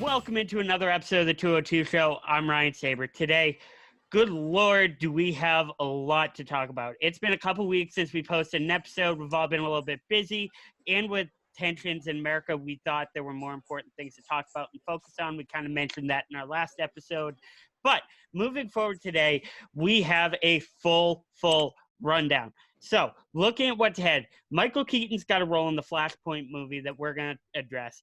Welcome into another episode of the 202 Show. I'm Ryan Saber. Today, good Lord, do we have a lot to talk about. It's been a couple weeks since we posted an episode. We've all been a little bit busy, and with tensions in America, we thought there were more important things to talk about and focus on. We kind of mentioned that in our last episode. But moving forward today, we have a full rundown. So, looking at what's ahead, Michael Keaton's got a role in the Flashpoint movie that we're going to address.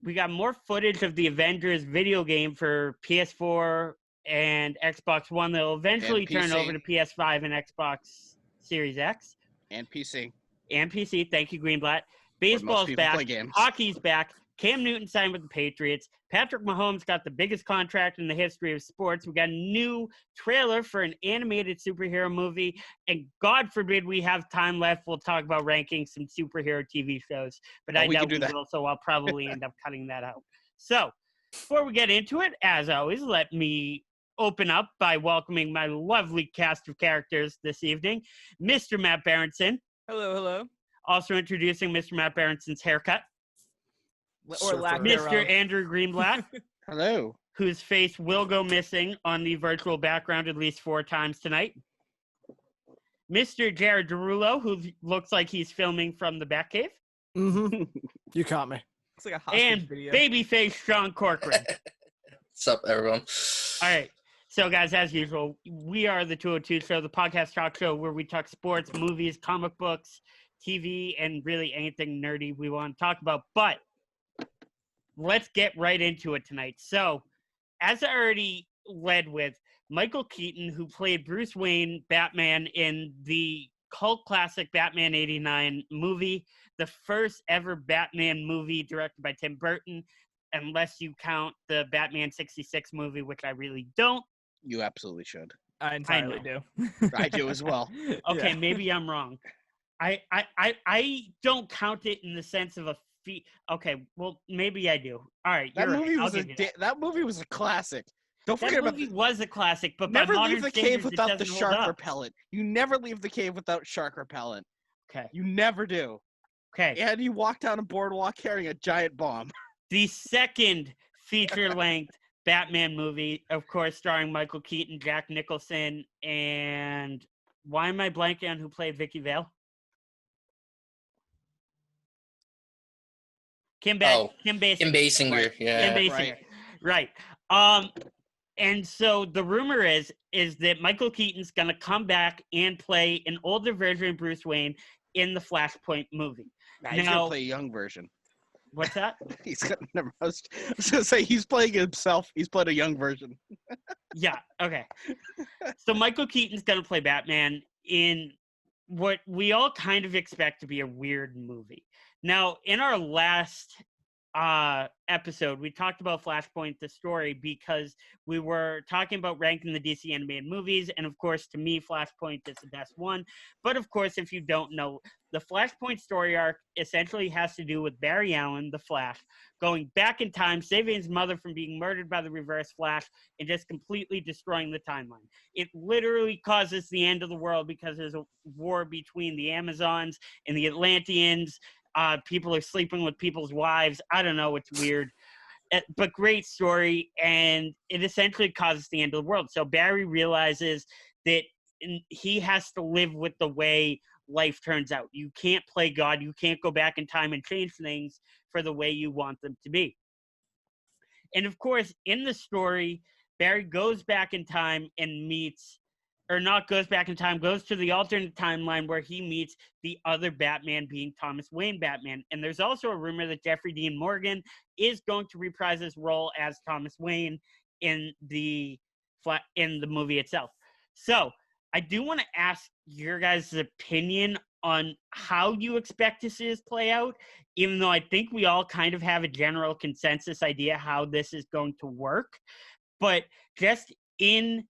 We got more footage of the Avengers video game for PS4 and Xbox One that will eventually turn over to PS5 and Xbox Series X. And PC. And PC. Thank you, Greenblatt. Baseball's back. Hockey's back. Cam Newton signed with the Patriots. Patrick Mahomes got the biggest contract in the history of sports. We got a new trailer for an animated superhero movie. And God forbid we have time left, we'll talk about ranking some superhero TV shows. But I doubt we will, so I'll probably end up cutting that out. So, before we get into it, as always, let me open up by welcoming my lovely cast of characters this evening. Mr. Matt Berenson. Hello. Also introducing Mr. Matt Berenson's haircut. Or lack Mr. thereof. Andrew Greenblatt. Hello. Whose face will go missing on the virtual background at least 4 times tonight. Mr. Jared Derulo, who looks like he's filming from the Batcave. Mm-hmm. You caught me. It's like a hostage And video. babyface Sean Corcoran. What's up, everyone? All right. So, guys, as usual, we are the 202 Show, the podcast talk show where we talk sports, movies, comic books, TV, and really anything nerdy we want to talk about. But let's get right into it tonight. So, as I already led with, Michael Keaton, who played Bruce Wayne, Batman, in the cult classic Batman '89 movie, the first ever Batman movie directed by Tim Burton, unless you count the Batman '66 movie, which I really don't. You absolutely should. I entirely do. I do as well. Okay, Yeah. maybe I'm wrong. I don't count it in the sense of a feat. Okay, well, maybe I do. All right, That you're movie right. was that movie was a classic. Don't forget That about movie was a classic, but by never modern leave the standards, cave it without the doesn't hold shark up. repellent. You never leave the cave without shark repellent. Okay. You never do. Okay. And you walk down a boardwalk carrying a giant bomb. The second feature-length Batman movie, of course, starring Michael Keaton, Jack Nicholson, and why am I blanking on who played Vicky Vale? Kim Basinger. Kim Basinger, Right. yeah. Kim Basinger. Right. And so the rumor is that Michael Keaton's going to come back and play an older version of Bruce Wayne in the Flashpoint movie. Nah, he's Now- gonna play a young version. What's that? He's got. Never, I was gonna say he's playing himself. He's playing a young version. Yeah, okay. So Michael Keaton's going to play Batman in what we all kind of expect to be a weird movie. Now, in our last episode, we talked about Flashpoint, the story, because we were talking about ranking the DC animated movies, and of course, to me, Flashpoint is the best one. But of course, if you don't know, the Flashpoint story arc essentially has to do with Barry Allen, the Flash, going back in time, saving his mother from being murdered by the Reverse Flash, and just completely destroying the timeline. It literally causes the end of the world because there's a war between the Amazons and the Atlanteans. People are sleeping with people's wives. I don't know. It's weird. But great story, and it essentially causes the end of the world. So Barry realizes that he has to live with the way life turns out. You can't play God. You can't go back in time and change things for the way you want them to be. And of course, in the story, Barry goes back in time and meets, or not goes back in time, goes to the alternate timeline where he meets the other Batman, being Thomas Wayne Batman. And there's also a rumor that Jeffrey Dean Morgan is going to reprise his role as Thomas Wayne in the movie itself. So I do want to ask your guys' opinion on how you expect to see this play out, even though I think we all kind of have a general consensus idea how this is going to work. But just in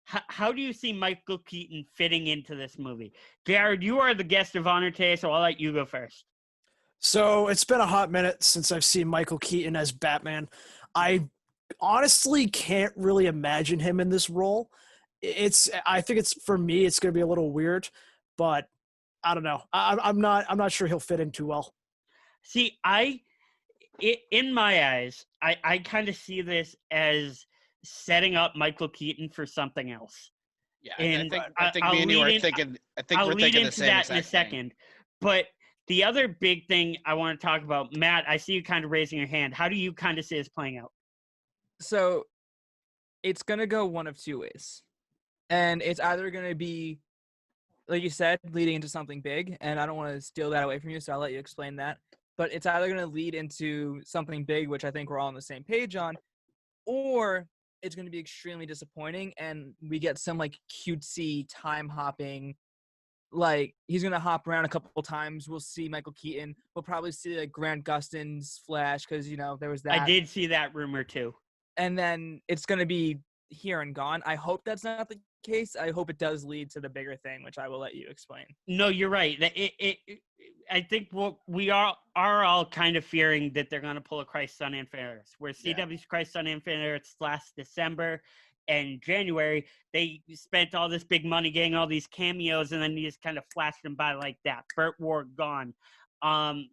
how do you see Michael Keaton fitting into this movie? Jared, you are the guest of honor today, so I'll let you go first. So it's been a hot minute since I've seen Michael Keaton as Batman. I honestly can't really imagine him in this role. I think it's, for me, it's going to be a little weird, but I don't know. I'm not sure he'll fit in too well. See, in my eyes, I kind of see this as setting up Michael Keaton for something else. Yeah, And I think I'll me and you lead are in- thinking. I think I'll we're lead thinking the into same that in a exact thing. second. But the other big thing I want to talk about, Matt, I see you kind of raising your hand. How do you kind of see this playing out? So it's gonna go one of two ways, and it's either gonna be, like you said, leading into something big, and I don't want to steal that away from you, so I'll let you explain that. But it's either gonna lead into something big, which I think we're all on the same page on, or it's gonna be extremely disappointing, and we get some like cutesy time hopping. Like he's gonna hop around a couple times. We'll see Michael Keaton. We'll probably see like Grant Gustin's Flash because there was that. I did see that rumor too. And then it's going to be here and gone. I hope that's not the case. I hope it does lead to the bigger thing, which I will let you explain. No, you're right. I think what we are all kind of fearing that they're going to pull a Christ, Son, and Ferris. Where CW's Christ, Son, and Ferris last December and January, they spent all this big money getting all these cameos, and then you just kind of flashed them by like that. Burt Ward gone.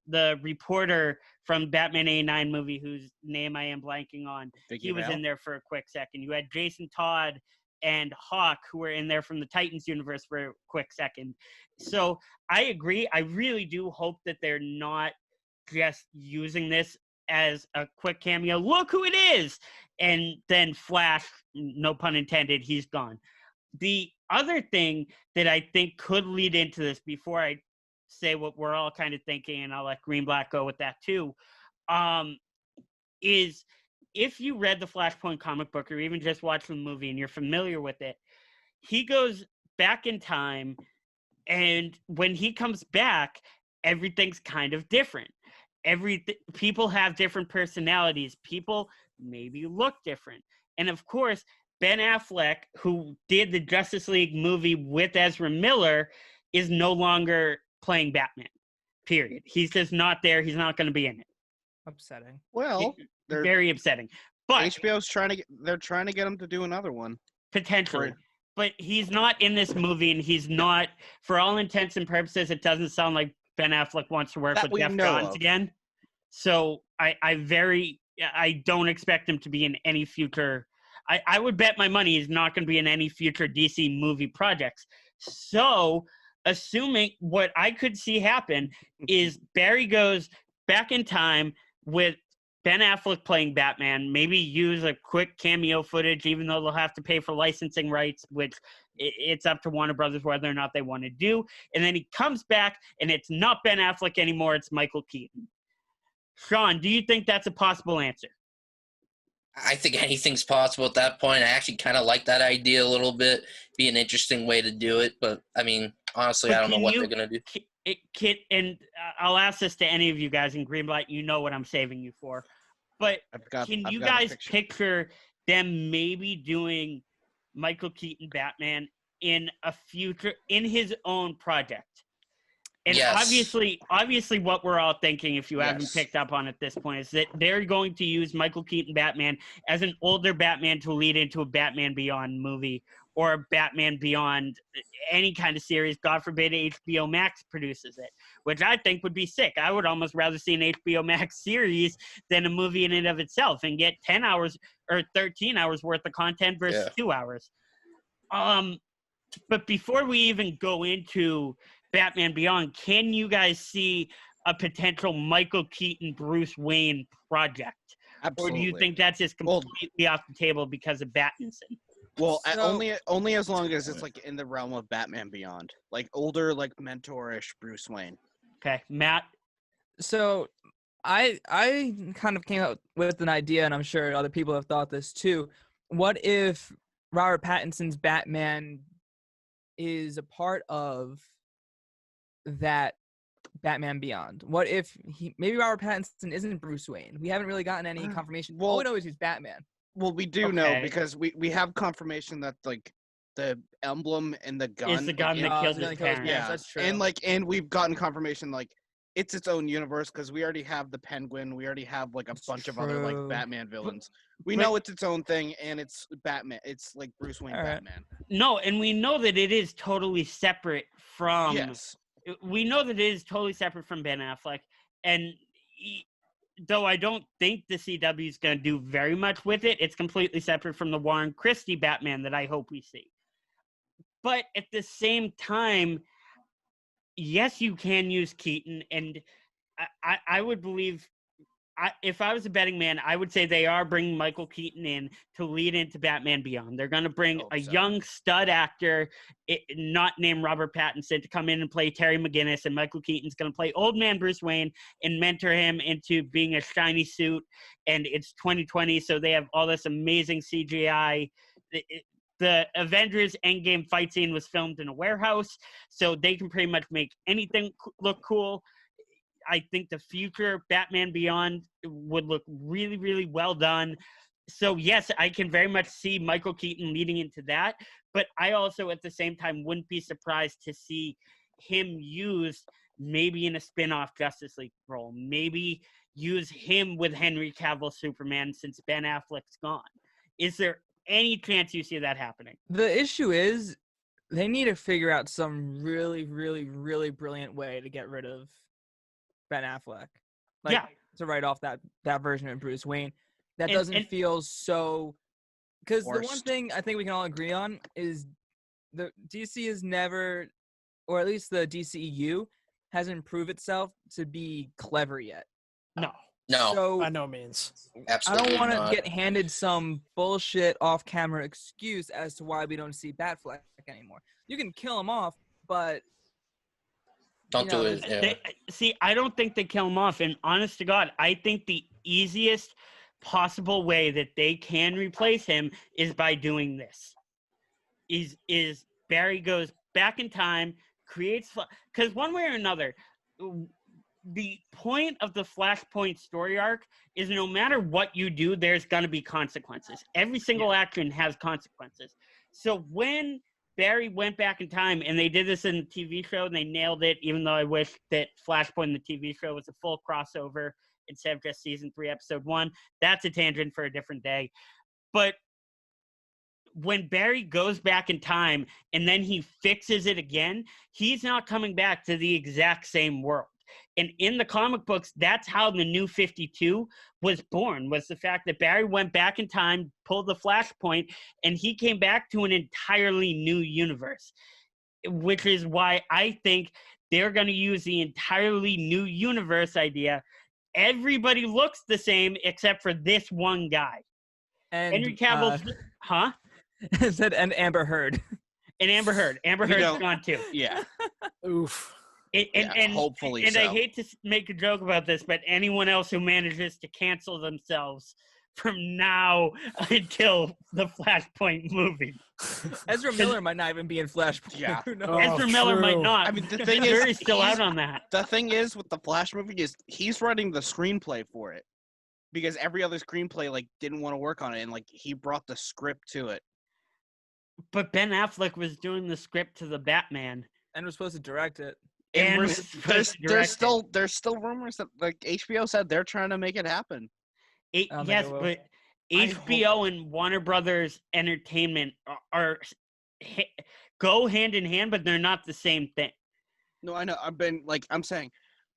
The reporter from Batman '89 movie, whose name I am blanking on, he was in there for a quick second. You had Jason Todd and Hawk, who were in there from the Titans universe for a quick second. So I agree. I really do hope that they're not just using this as a quick cameo. Look who it is! And then Flash, no pun intended, he's gone. The other thing that I think could lead into this, before I say what we're all kind of thinking, and I'll let Greenblatt go with that too, is if you read the Flashpoint comic book or even just watched the movie and you're familiar with it, he goes back in time, and when he comes back, everything's kind of different. People have different personalities. People maybe look different. And of course, Ben Affleck, who did the Justice League movie with Ezra Miller, is no longer playing Batman, period. He's just not there. He's not going to be in it. Upsetting. Well, they're Very upsetting. But HBO's they're trying to get him to do another one. potentially. But he's not in this movie, and he's not, for all intents and purposes, it doesn't sound like Ben Affleck wants to work That with we Jeff know Johns of. again. So I don't expect him to be in any future. I would bet my money he's not going to be in any future DC movie projects. So, assuming what I could see happen is Barry goes back in time with Ben Affleck playing Batman, maybe use a quick cameo footage, even though they'll have to pay for licensing rights, which it's up to Warner Brothers whether or not they want to do. And then he comes back, and it's not Ben Affleck anymore, it's Michael Keaton. Sean, do you think that's a possible answer? I think anything's possible at that point. I actually kind of like that idea a little bit. Be an interesting way to do it, but I mean, honestly, I don't know what they're gonna do. And I'll ask this to any of you guys in Greenblatt. You know what I'm saving you for, but can you guys picture them maybe doing Michael Keaton Batman in his own project? And yes. obviously what we're all thinking, if you haven't picked up on at this point, is that they're going to use Michael Keaton Batman as an older Batman to lead into a Batman Beyond movie or a Batman Beyond any kind of series. God forbid HBO Max produces it, which I think would be sick. I would almost rather see an HBO Max series than a movie in and of itself and get 10 hours or 13 hours worth of content versus 2 hours. But before we even go into Batman Beyond, can you guys see a potential Michael Keaton Bruce Wayne project? Absolutely. Or do you think that's just completely off the table because of Battinson? Well, only as long as it's like in the realm of Batman Beyond, like older, like mentorish Bruce Wayne. Okay, Matt. So I kind of came up with an idea, and I'm sure other people have thought this too. What if Robert Pattinson's Batman is a part of that Batman Beyond? What if maybe Robert Pattinson isn't Bruce Wayne? We haven't really gotten any confirmation. All we know is he's Batman. Well, we do know because we have confirmation that like the emblem and the gun is the gun that kills his parents. Yeah, that's true. And we've gotten confirmation like it's its own universe because we already have the Penguin. We already have like a bunch of other like Batman villains. We know it's its own thing, and it's Batman. It's like Bruce Wayne Batman. No, and we know that it is totally separate from. Yes. We know that it is totally separate from Ben Affleck, and though I don't think the CW is going to do very much with it. It's completely separate from the Warren Christie Batman that I hope we see. But at the same time, yes, you can use Keaton, and I would believe, if I was a betting man, I would say they are bringing Michael Keaton in to lead into Batman Beyond. They're going to bring a young stud actor, not named Robert Pattinson, to come in and play Terry McGinnis, and Michael Keaton's going to play old man Bruce Wayne and mentor him into being a shiny suit. And it's 2020, so they have all this amazing CGI. The Avengers Endgame fight scene was filmed in a warehouse, so they can pretty much make anything look cool. I think the future Batman Beyond would look really, really well done. So, yes, I can very much see Michael Keaton leading into that. But I also, at the same time, wouldn't be surprised to see him used maybe in a spin-off Justice League role. Maybe use him with Henry Cavill Superman since Ben Affleck's gone. Is there any chance you see that happening? The issue is they need to figure out some really, really, really brilliant way to get rid of Ben Affleck. To write off that version of Bruce Wayne. That doesn't feel so... Because the one thing I think we can all agree on is the DC has never, or at least the DCEU, hasn't proved itself to be clever yet. No. So, by no means. Absolutely I don't want to not. get handed some bullshit off-camera excuse as to why we don't see Batfleck anymore. You can kill him off, but... Don't do it. Yeah. See, I don't think they kill him off. And honest to God, I think the easiest possible way that they can replace him is by doing this. Is Barry goes back in time, creates... Because one way or another, the point of the Flashpoint story arc is no matter what you do, there's going to be consequences. Every single action has consequences. So when Barry went back in time, and they did this in the TV show, and they nailed it, even though I wish that Flashpoint, the TV show, was a full crossover instead of just season 3, episode 1. That's a tangent for a different day. But when Barry goes back in time, and then he fixes it again, he's not coming back to the exact same world. And in the comic books, that's how the New 52 was born, was the fact that Barry went back in time, pulled the Flashpoint, and he came back to an entirely new universe, which is why I think they're going to use the entirely new universe idea. Everybody looks the same except for this one guy. And Henry Cavill's... It said, and Amber Heard. And Amber Heard. Amber Heard's gone too. Yeah. Oof. And hopefully and so. I hate to make a joke about this, but anyone else who manages to cancel themselves from now until the Flashpoint movie. Ezra Miller might not even be in Flashpoint. Yeah. Who knows? Ezra Miller might true. not. I mean, the thing is, Jury's still out on that. The thing is with the Flash movie is he's writing the screenplay for it because every other screenplay didn't want to work on it, and he brought the script to it. But Ben Affleck was doing the script to the Batman. And was supposed to direct it. And there's still rumors that HBO said they're trying to make it happen. Yes, but HBO and Warner Brothers Entertainment are go hand in hand, but they're not the same thing. No, I know. I'm saying,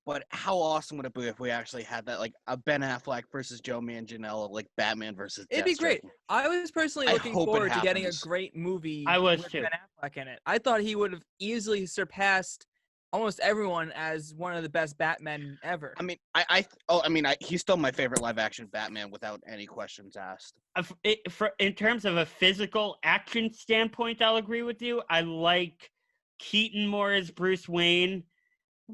but how awesome would it be if we actually had that, a Ben Affleck versus Joe Manganiello, Batman versus It'd be great. I was personally looking forward to getting a happens. great movie with Ben Affleck in it. I thought he would have easily surpassed almost everyone as one of the best Batmen ever. I mean, he's still my favorite live-action Batman without any questions asked. In terms of a physical action standpoint, I'll agree with you. I like Keaton more as Bruce Wayne,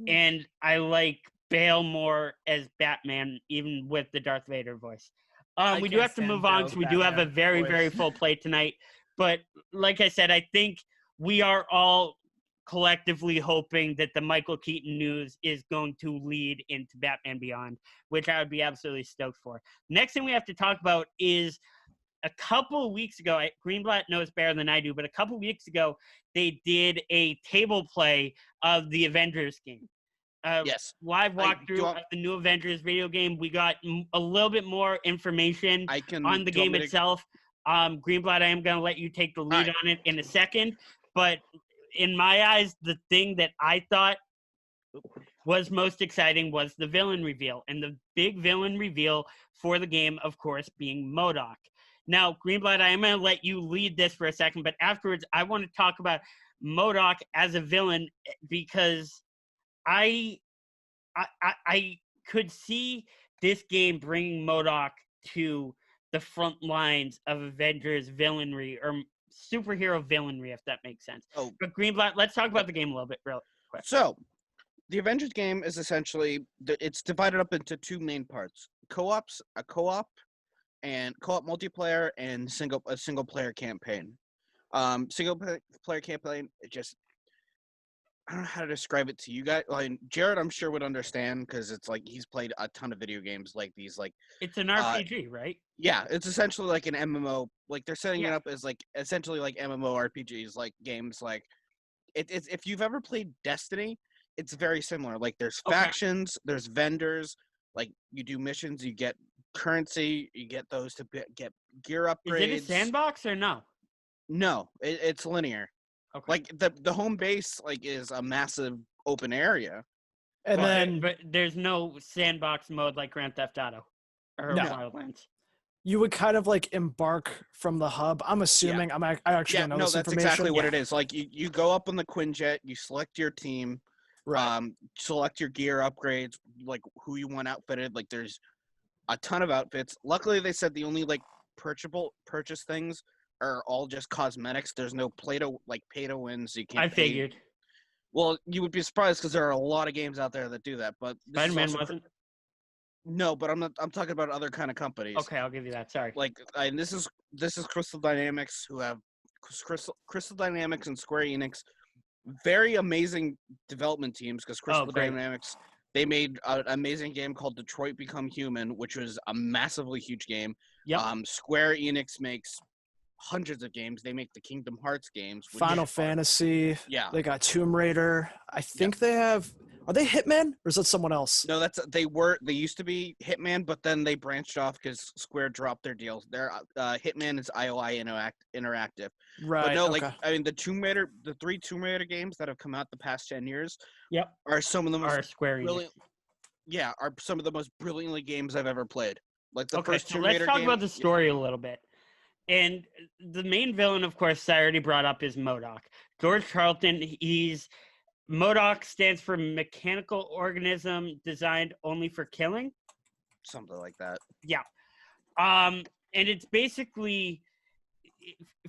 and I like Bale more as Batman, even with the Darth Vader voice. We do have to move on because we do have a very, very full plate tonight. But like I said, I think we are all collectively hoping that the Michael Keaton news is going to lead into Batman Beyond, which I would be absolutely stoked for. Next thing we have to talk about is a couple of weeks ago, Greenblatt knows better than I do, but a couple of weeks ago, they did a table play of the Avengers game. Yes. Live walkthrough of the new Avengers video game. We got a little bit more information on the game itself. Greenblatt, I am going to let you take the lead on it in a second, but in my eyes, the thing that I thought was most exciting was the villain reveal. And the big villain reveal for the game, of course, being MODOK. Now, Greenblatt, I am going to let you lead this for a second, but afterwards, I want to talk about MODOK as a villain because I could see this game bringing MODOK to the front lines of Avengers villainry or superhero villainry, if that makes sense. Oh. But Greenblatt, let's talk about the game a little bit real quick. So, the Avengers game is essentially it's divided up into two main parts: a co-op multiplayer, and a single player campaign. Single player campaign, it just I don't know how to describe it to you guys. Like Jared, I'm sure would understand because it's like he's played a ton of video games like these. Like it's an RPG, right? Yeah, it's essentially like an MMO. Like they're setting it up as like essentially like MMO RPGs, like games. Like it's if you've ever played Destiny, it's very similar. Like there's factions, there's vendors. Like you do missions, you get currency, you get those to get gear upgrades. Is it a sandbox or no? No, it's linear. Okay. Like the home base like is a massive open area. And but there's no sandbox mode like Grand Theft Auto or No. Wildlands. you would kind of like embark from the hub. I'm assuming. I actually don't know this that's information. exactly what it is. Like you go up on the Quinjet, you select your team, Right. select your gear upgrades, like who you want outfitted. Like there's a ton of outfits. Luckily, they said the only like purchase things are all just cosmetics. There's no pay to win, so you can't. I figured. Well, you would be surprised because there are a lot of games out there that do that. But Spider-Man wasn't. No, but I'm not. I'm talking about other kind of companies. Okay, I'll give you that. Sorry. Like, and this is Crystal Dynamics, who have Crystal Dynamics and Square Enix, very amazing development teams. Because Crystal Dynamics, they made an amazing game called Detroit Become Human, which was a massively huge game. Yep. Square Enix makes hundreds of games. They make the Kingdom Hearts games. Final Fantasy. Yeah. They got Tomb Raider. I think they have. Are they Hitman or is that someone else? No, they used to be Hitman, but then they branched off because Square dropped their deals. Their Hitman is IOI Interactive. Right. But no, okay. the three Tomb Raider games that have come out the past 10 years. Yep. Are some of the most Square Enix. are some of the most brilliantly games I've ever played. Like the first so Tomb let's Raider talk game, about the story a little bit. And the main villain, of course, I already brought up, is MODOK. George Charlton, MODOK stands for Mechanical Organism Designed Only for Killing. something like that. Yeah. And it's basically,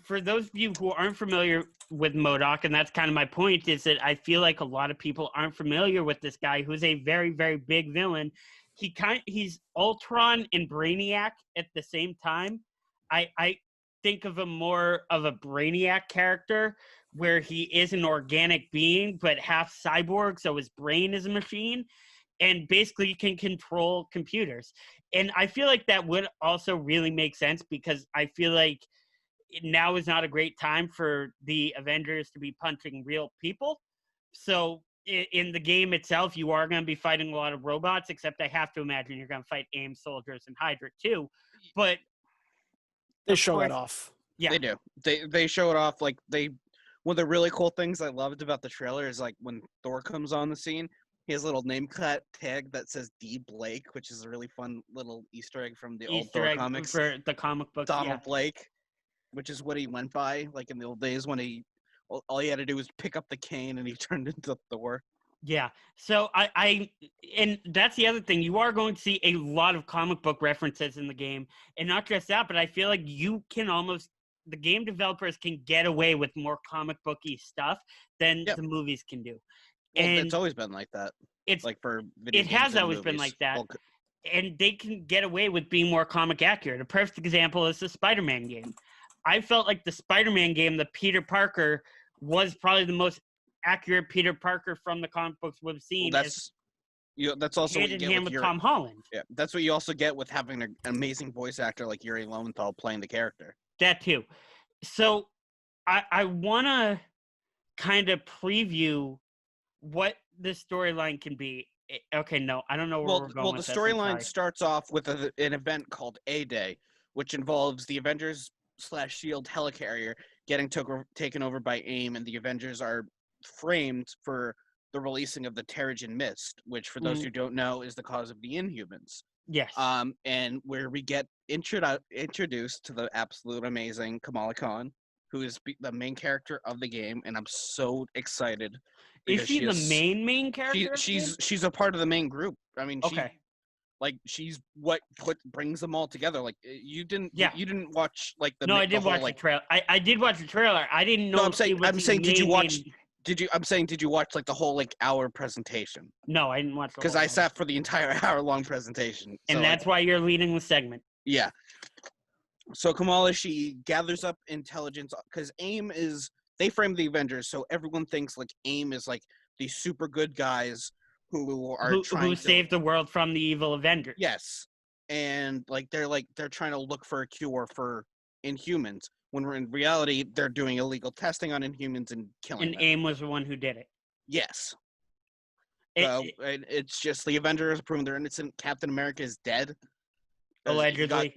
for those of you who aren't familiar with MODOK, and that's kind of my point, is that I feel like a lot of people aren't familiar with this guy who's a very, very big villain. He's Ultron and Brainiac at the same time. I think of him more of a Brainiac character where he is an organic being but half cyborg, so his brain is a machine and basically can control computers. And I feel like that would also really make sense because I feel like now is not a great time for the Avengers to be punching real people. So in the game itself, you are going to be fighting a lot of robots, except I have to imagine you're going to fight AIM soldiers and Hydra too. But they show it off. Yeah, they do. They show it off. Like one of the really cool things I loved about the trailer is like when Thor comes on the scene, he has a little name tag that says D. Blake, which is a really fun little Easter egg from the old Thor comics. For the comic book. Donald Blake, which is what he went by like in the old days when all he had to do was pick up the cane and he turned into Thor. Yeah. So and that's the other thing. You are going to see a lot of comic book references in the game. And not just that, but I feel like the game developers can get away with more comic booky stuff than the movies can do. Well, and it's always been like that. It's like for video games. It has and always movies. been like that. Well, and they can get away with being more comic accurate. A perfect example is the Spider-Man game. I felt like the Spider-Man game, the Peter Parker, was probably the most accurate Peter Parker from the comic books we've seen. Well, that's also what you get with Tom Holland. Yeah, that's what you also get with having an amazing voice actor like Yuri Lowenthal playing the character. That too. So I want to kind of preview what the storyline can be. Okay, no, I don't know where we're going with this. Well, the storyline starts off with an event called A-Day, which involves the Avengers / S.H.I.E.L.D. helicarrier getting taken over by AIM, and the Avengers are framed for the releasing of the Terrigen Mist, which, for those who don't know, is the cause of the Inhumans. Yes. And where we get introduced to the absolute amazing Kamala Khan, who is the main character of the game, and I'm so excited. Is she the main character? She's a part of the main group. I mean, she's what brings them all together. Like you didn't watch like the. No, I did watch the trailer. I did watch the trailer. I didn't know. No, I'm saying, did you watch? Did you watch like the whole like hour presentation? No, I didn't watch. Because I sat for the entire hour-long presentation, and that's why you're leading the segment. Yeah. So Kamala, she gathers up intelligence because AIM is. They frame the Avengers, so everyone thinks like AIM is like these super good guys who save the world from the evil Avengers. Yes, and they're trying to look for a cure for Inhumans. When we're in reality, they're doing illegal testing on Inhumans and killing them. And AIM was the one who did it. Yes. It's just the Avengers have proven they're innocent. Captain America is dead. Allegedly.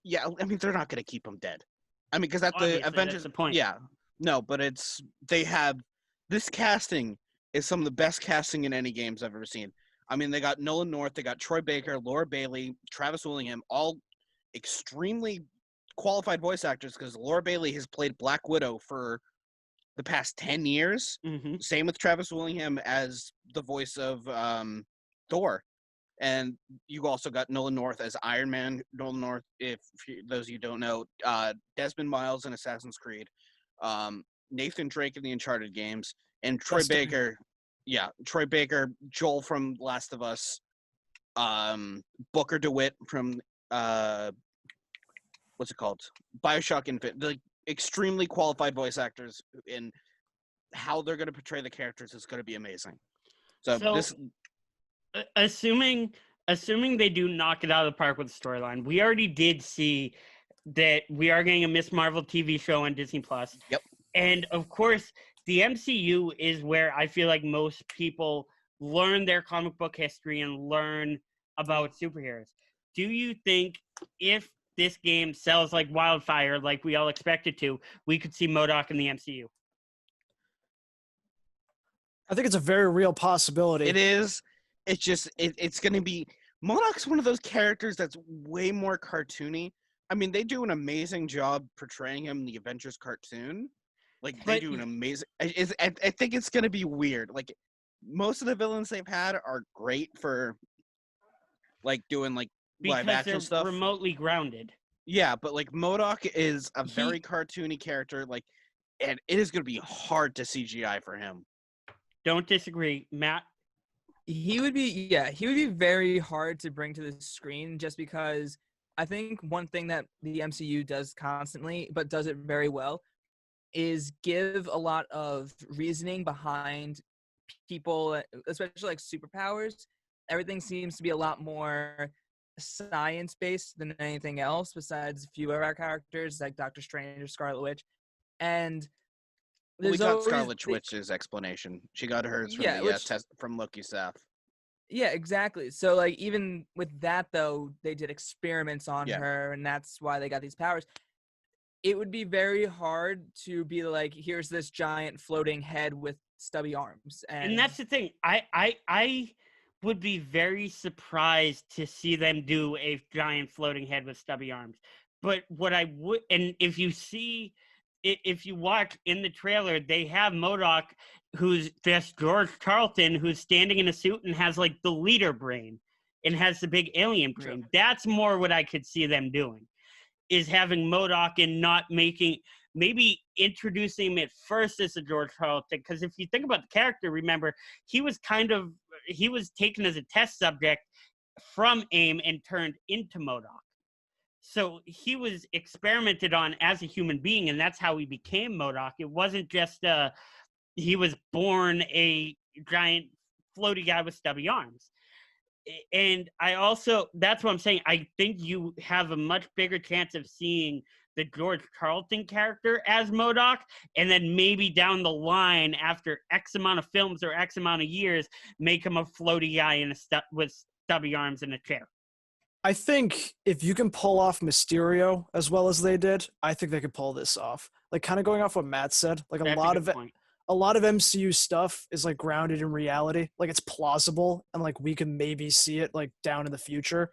Yeah, I mean, they're not going to keep him dead. I mean, because the Avengers... That's the point. Yeah. No, but they have... This casting is some of the best casting in any games I've ever seen. I mean, they got Nolan North, they got Troy Baker, Laura Bailey, Travis Willingham, all extremely qualified voice actors, because Laura Bailey has played Black Widow for the past 10 years. Mm-hmm. Same with Travis Willingham as the voice of Thor. And you also got Nolan North as Iron Man. Nolan North, if those of you don't know, Desmond Miles in Assassin's Creed, Nathan Drake in the Uncharted games, and Troy Baker. Yeah, Troy Baker, Joel from Last of Us, Booker DeWitt from what's it called? BioShock Infinite. The extremely qualified voice actors, and how they're going to portray the characters is going to be amazing. So this, assuming they do knock it out of the park with the storyline, we already did see that we are getting a Miss Marvel TV show on Disney Plus. Yep. And of course, the MCU is where I feel like most people learn their comic book history and learn about superheroes. Do you think if this game sells like wildfire, like we all expect it to, we could see MODOK in the MCU? I think it's a very real possibility. It is. It's just, it's going to be, MODOK's one of those characters that's way more cartoony. I mean, they do an amazing job portraying him in the Avengers cartoon. Like, they do an amazing, I think it's going to be weird. Like, most of the villains they've had are great for, like, doing, like, live action stuff. Remotely grounded. Yeah, but, like, MODOK is a very cartoony character, like, and it is going to be hard to CGI for him. Don't disagree. Matt? He would be very hard to bring to the screen, just because I think one thing that the MCU does constantly, but does it very well, is give a lot of reasoning behind people, especially like superpowers. Everything seems to be a lot more science-based than anything else, besides a few of our characters like Doctor Strange or Scarlet Witch. And we got Scarlet Witch's explanation. She got hers from from Loki's staff. Yeah, exactly. So, like, even with that, though, they did experiments on her, and that's why they got these powers. It would be very hard to be like, here's this giant floating head with stubby arms. And that's the thing. I would be very surprised to see them do a giant floating head with stubby arms. But what I would, and if you watch in the trailer, they have MODOK, who's just George Carlton, who's standing in a suit and has like the leader brain and has the big alien brain. Sure. That's more what I could see them doing, is having MODOK and not maybe introducing him at first as a George Carlton. Because if you think about the character, remember, he was taken as a test subject from AIM and turned into MODOK. So he was experimented on as a human being, and that's how he became MODOK. It wasn't just he was born a giant floaty guy with stubby arms. And that's what I'm saying. I think you have a much bigger chance of seeing the George Carlton character as MODOK, and then maybe down the line, after X amount of films or X amount of years, make him a floaty guy with stubby arms in a chair. I think if you can pull off Mysterio as well as they did, I think they could pull this off. Like, kind of going off what Matt said, like a lot of a lot of MCU stuff is like grounded in reality. Like it's plausible and like we can maybe see it like down in the future.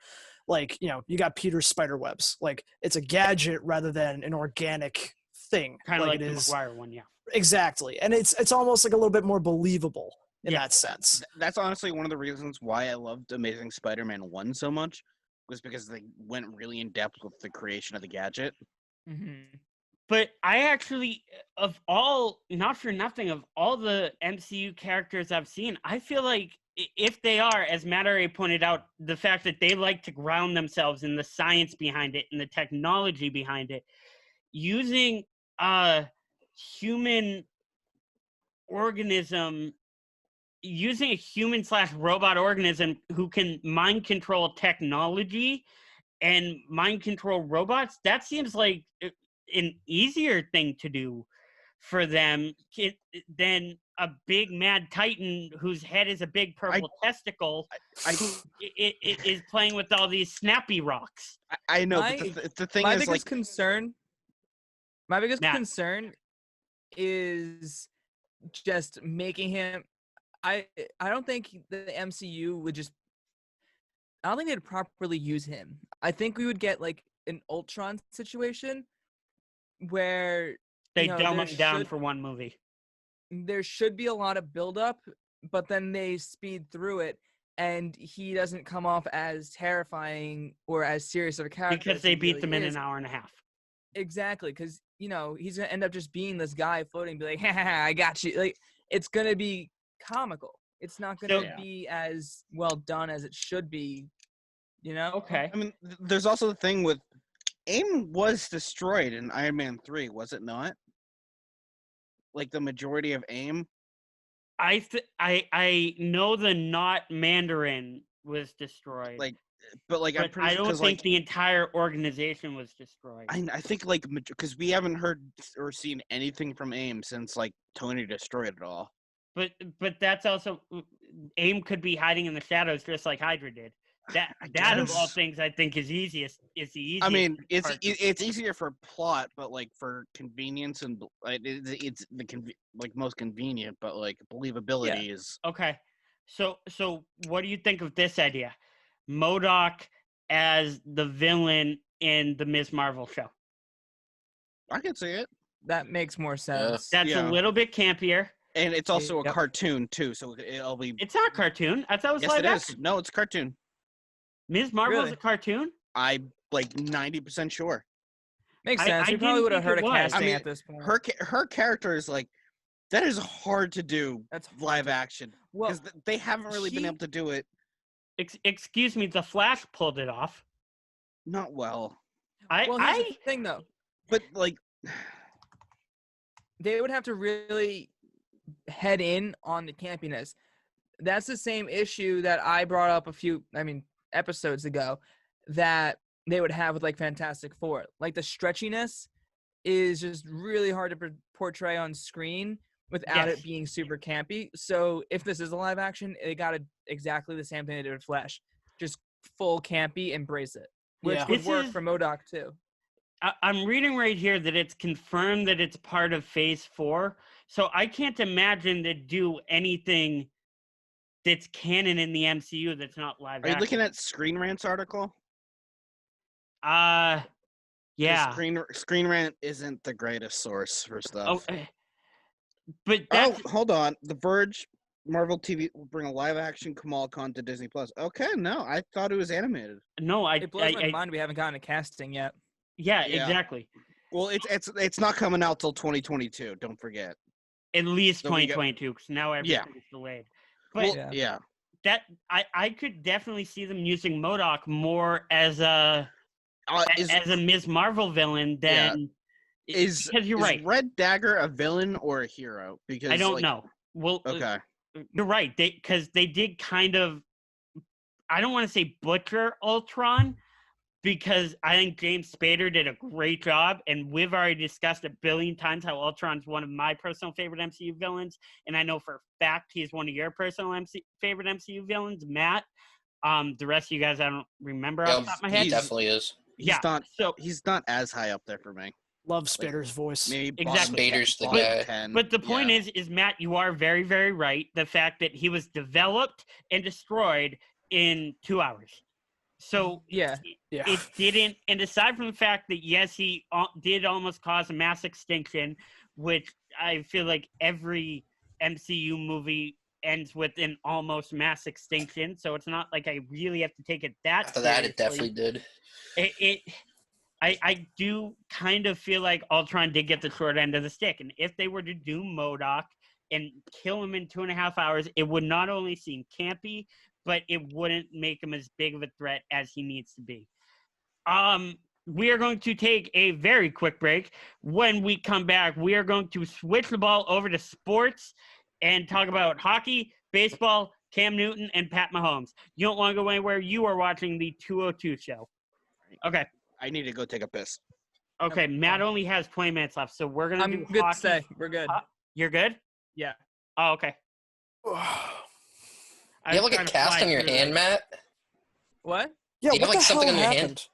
Like, you know, you got Peter's spider webs. Like it's a gadget rather than an organic thing. Kind of like it the is. McGuire one, yeah. Exactly. And it's almost like a little bit more believable in that sense. That's honestly one of the reasons why I loved Amazing Spider-Man 1 so much, was because they went really in depth with the creation of the gadget. Mm-hmm. But I actually, of all, not for nothing, of all the MCU characters I've seen, I feel like if they are, as Matt already pointed out, the fact that they like to ground themselves in the science behind it and the technology behind it, using a human organism, using a human/robot organism who can mind control technology and mind control robots, that seems like an easier thing to do for them than a big mad titan whose head is a big purple testicle who is playing with all these snappy rocks. I know, but the thing my is, biggest like, concern, my biggest Matt. concern is just making him. I don't think the MCU would just. I don't think they'd properly use him. I think we would get like an Ultron situation where They you know, dumb him down for one movie. There should be a lot of buildup, but then they speed through it, and he doesn't come off as terrifying or as serious of a character Because as they he beat really them in is. an hour and a half. Exactly, because you know he's gonna end up just being this guy floating, be like, "Ha, I got you." Like it's gonna be comical. It's not gonna be as well done as it should be. You know? Okay. I mean, there's also the thing with AIM was destroyed in Iron Man 3, was it not? Like the majority of AIM. I know the not Mandarin was destroyed. But I'm pretty I sure, don't think like, the entire organization was destroyed. I think like because we haven't heard or seen anything from AIM since like Tony destroyed it all. But that's also AIM could be hiding in the shadows just like Hydra did. That of all things I think is easiest. Is the easiest. I mean, part. it's easier for plot, but like for convenience and it's the like most convenient, but like believability is okay. So what do you think of this idea? MODOK as the villain in the Ms. Marvel show. I can see it. That makes more sense. That's a little bit campier. And it's also a cartoon too, so it'll be. It's not a cartoon. I thought it was live action. No, it's a cartoon. Ms. Marvel is a cartoon? I'm like 90% sure. Makes sense. We probably would have heard a casting at this point. Her character is like, that is hard to do. That's live action because they haven't really been able to do it. Excuse me, The Flash pulled it off. Not well. Here's the thing though. But like, they would have to really head in on the campiness. That's the same issue that I brought up episodes ago that they would have with like Fantastic Four. Like the stretchiness is just really hard to portray on screen without it being super campy. So if this is a live action, they got exactly the same thing they did with Flash. Just full campy, embrace it. Which would work for MODOK too. I'm reading right here that it's confirmed that it's part of Phase 4. So I can't imagine they do anything that's canon in the MCU that's not live action. Are you looking at Screen Rant's article? Yeah. Screen Rant isn't the greatest source for stuff. But hold on. The Verge, Marvel TV will bring a live action Kamala Khan to Disney Plus. Okay, no, I thought it was animated. No, it blows my mind we haven't gotten a casting yet. Yeah, exactly. Well, it's not coming out till 2022. Don't forget. At least 2022, because now everything's delayed. But that I could definitely see them using MODOK more as a Ms. Marvel villain than because you're right. Is Red Dagger a villain or a hero? Because I don't know. Well, okay, you're right. Because they did kind of. I don't want to say butcher Ultron, because I think James Spader did a great job, and we've already discussed a billion times how Ultron's one of my personal favorite MCU villains, and I know for a fact he's one of your personal favorite MCU villains, Matt. The rest of you guys, I don't remember off the top of my head. He definitely is. He's not as high up there for me. Love Spader's voice. Maybe Exactly. Spader's the bottom guy. 10. But the point is, Matt, you are very, very right. The fact that he was developed and destroyed in 2 hours. So Yeah. it didn't. And aside from the fact that, yes, he did almost cause a mass extinction, which I feel like every MCU movie ends with an almost mass extinction. So it's not like I really have to take it that After seriously. that, it definitely did. I do kind of feel like Ultron did get the short end of the stick. And if they were to do MODOK and kill him in 2.5 hours, it would not only seem campy, but it wouldn't make him as big of a threat as he needs to be. We are going to take a very quick break. When we come back, we are going to switch the ball over to sports and talk about hockey, baseball, Cam Newton, and Pat Mahomes. You don't want to go anywhere. You are watching the 202 show. Okay. I need to go take a piss. Okay, Matt only has 20 minutes left, so we're going to do good hockey. to say. We're good. You're good? Yeah. Oh, okay. You have like a cast on your hand, Matt? What? Yeah, You have what like the something hell on your happened? hand?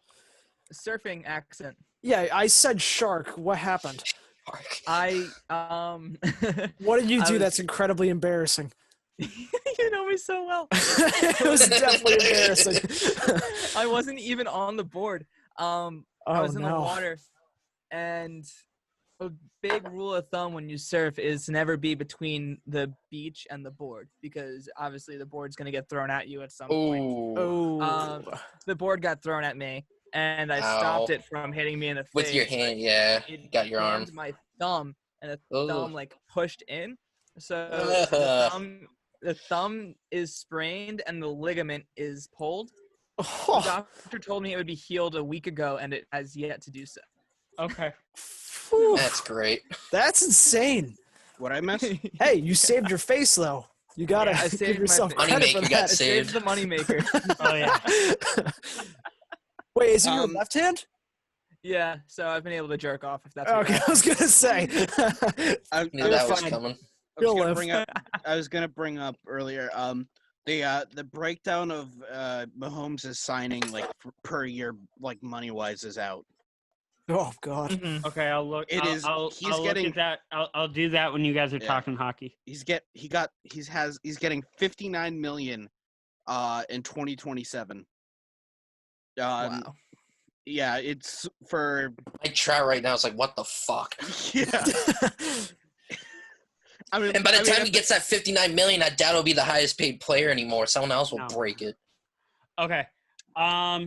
Surfing accent. Yeah, I said shark. What happened? I What did you I do was- that's incredibly embarrassing? You know me so well. It was definitely embarrassing. I wasn't even on the board. I was in the water, and a big rule of thumb when you surf is to never be between the beach and the board, because obviously the board's gonna get thrown at you at some point. Ooh. The board got thrown at me, and I stopped it from hitting me in the face. With your hand, yeah. It Got your arm. jammed my thumb, and the Ooh. thumb like pushed in. So the thumb is sprained and the ligament is pulled. The Oh, doctor told me it would be healed a week ago, and it has yet to do so. Okay. phew. That's great. That's insane. What I missed? Hey, you saved your face though. You gotta Yeah, I give saved my yourself face. credit for Moneymaker got that. saved. The moneymaker. Oh, yeah. Wait, is it your Um, left hand? Yeah, so I've been able to jerk off, if that's what Okay, you're I was gonna say. I, Knew that was fine. coming. You'll live. I was gonna bring up earlier. The breakdown of Mahomes' signing like per year, like money wise, is out. Oh God. Mhm. Okay, I'll look. It I'll, is- I'll, he's I'll getting- look at that. I'll do that when you guys are Yeah. talking hockey. He's getting $59 million in 2027. Wow. Yeah, it's for Mike Trout right now is like, what the fuck? yeah. I mean, And by the time he if- gets that $59 million, I doubt he'll be the highest paid player anymore. Someone else will No. break it. Okay. All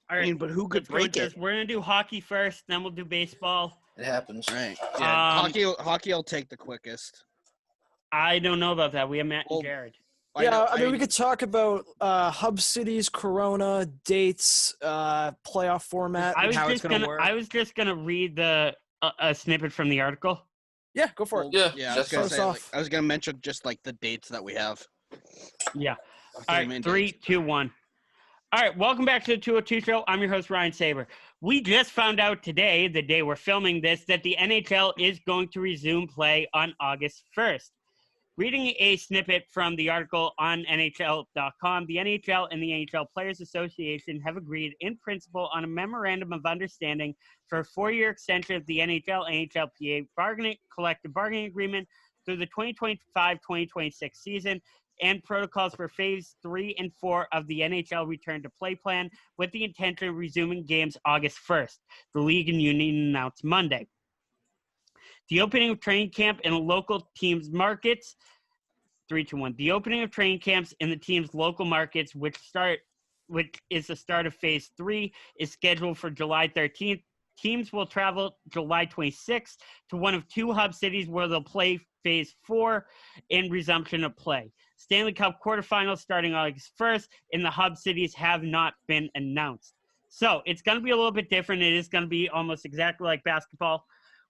I right. mean, but who could let's go with break it? this. We're gonna do hockey first, then we'll do baseball. It happens. Right. Yeah. Um, Hockey will take the quickest. I don't know about that. We have Matt Well, and Jared. Yeah, I mean, we could talk about hub cities, Corona dates, playoff format. I was how it's just gonna gonna. work. I was just gonna read the a snippet from the article. Yeah, go for it. Yeah, Yeah, I was just gonna first say. off- I was gonna mention just like the dates that we have. Yeah. Three All right, main 3, dates. 2, 1. All right, welcome back to the 202 show. I'm your host, Ryan Saber. We just found out today, the day we're filming this, that the NHL is going to resume play on August 1st. Reading a snippet from the article on NHL.com, the NHL and the NHL Players Association have agreed in principle on a memorandum of understanding for a 4-year extension of the NHL-NHLPA collective bargaining agreement through the 2025-2026 season and protocols for Phase 3 and 4 of the NHL Return to Play plan, with the intention of resuming games August 1st, the league and union announced Monday. The opening of training camp in local teams' markets, 3, 2, 1. The opening of training camps in the team's local markets, which is the start of Phase 3, is scheduled for July 13th. Teams will travel July 26th to one of 2 hub cities where they'll play Phase 4 in resumption of play. Stanley Cup quarterfinals starting August 1st, and the hub cities have not been announced. So it's going to be a little bit different. It is going to be almost exactly like basketball,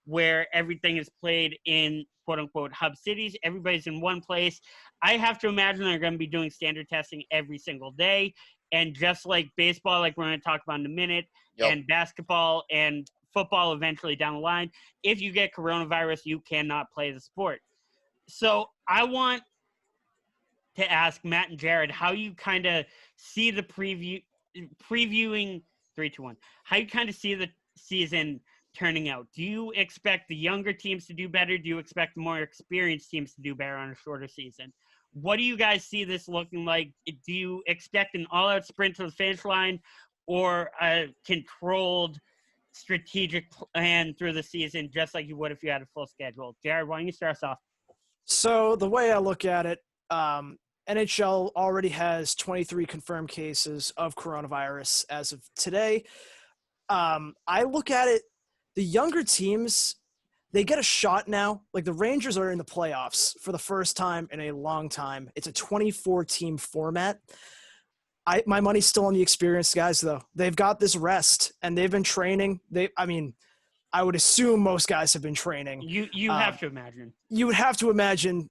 where everything is played in quote-unquote hub cities. Everybody's in one place. I have to imagine they're going to be doing standard testing every single day. And just like baseball, like we're going to talk about in a minute, Yep. and basketball and football eventually down the line, if you get coronavirus, you cannot play the sport. So I want to ask Matt and Jared how you kind of see the previewing 3, 2, 1. How you kind of see the season turning out? Do you expect the younger teams to do better? Do you expect the more experienced teams to do better on a shorter season? What do you guys see this looking like? Do you expect an all-out sprint to the finish line or a controlled strategic plan through the season, just like you would if you had a full schedule? Jared, why don't you start us off? So the way I look at it, NHL already has 23 confirmed cases of coronavirus as of today. I look at it, the younger teams, they get a shot now. Like the Rangers are in the playoffs for the first time in a long time. It's a 24-team format. My money's still on the experienced guys, though. They've got this rest, and they've been training. I would assume most guys have been training. You have to imagine. You would have to imagine,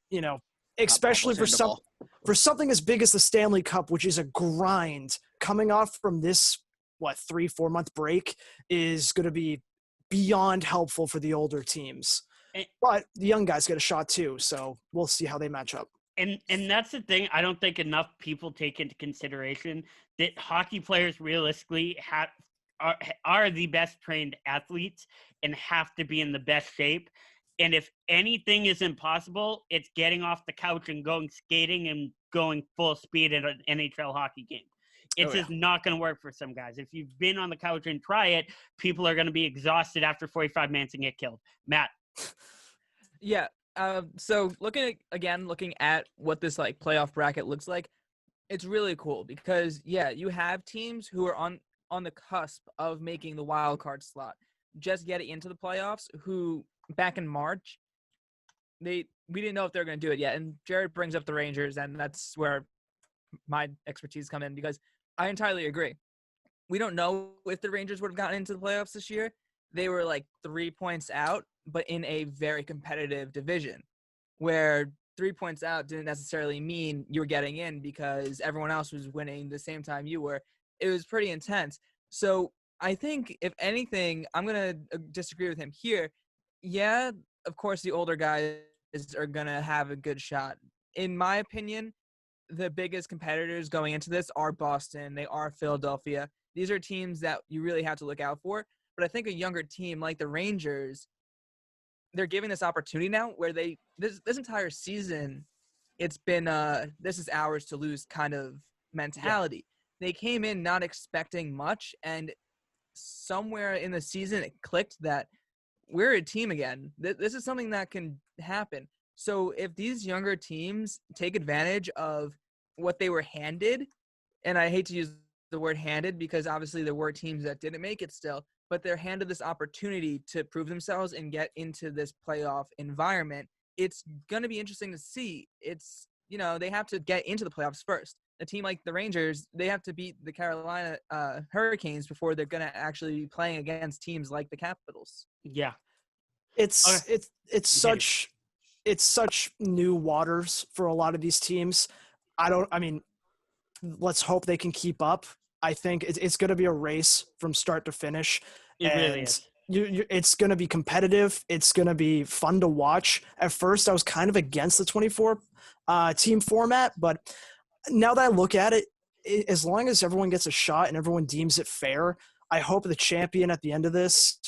especially for something as big as the Stanley Cup, which is a grind, coming off from this 3-4 month break is going to be beyond helpful for the older teams. But the young guys get a shot too, so we'll see how they match up. And that's the thing. I don't think enough people take into consideration that hockey players realistically are the best trained athletes and have to be in the best shape. And if anything is impossible, it's getting off the couch and going skating and going full speed at an NHL hockey game. It's just not going to work for some guys. If you've been on the couch and try it, people are going to be exhausted after 45 minutes and get killed. Matt. Yeah. So looking at what this playoff bracket looks like, it's really cool because you have teams who are on the cusp of making the wild card slot, just getting into the playoffs, who back in March, we didn't know if they were going to do it yet. And Jared brings up the Rangers, and that's where my expertise come in because I entirely agree. We don't know if the Rangers would have gotten into the playoffs this year. They were 3 points out, but in a very competitive division where 3 points out didn't necessarily mean you were getting in because everyone else was winning the same time you were. It was pretty intense. So I think, if anything, I'm going to disagree with him here. Yeah, of course, the older guys are going to have a good shot. In my opinion, the biggest competitors going into this are Boston. They are Philadelphia. These are teams that you really have to look out for. But I think a younger team like the Rangers, they're giving this opportunity now where this entire season, it's been this is ours to lose kind of mentality. Yeah. They came in not expecting much, and somewhere in the season it clicked that we're a team again. This is something that can happen. So if these younger teams take advantage of what they were handed, and I hate to use the word handed because obviously there were teams that didn't make it still, but they're handed this opportunity to prove themselves and get into this playoff environment, it's going to be interesting to see. It's, they have to get into the playoffs first. A team like the Rangers, they have to beat the Carolina Hurricanes before they're going to actually be playing against teams like the Capitals. Yeah. It's such new waters for a lot of these teams. Let's hope they can keep up. I think it's going to be a race from start to finish. It really is. It's going to be competitive. It's going to be fun to watch. At first, I was kind of against the 24 team format, but now that I look at it, as long as everyone gets a shot and everyone deems it fair, I hope the champion at the end of this,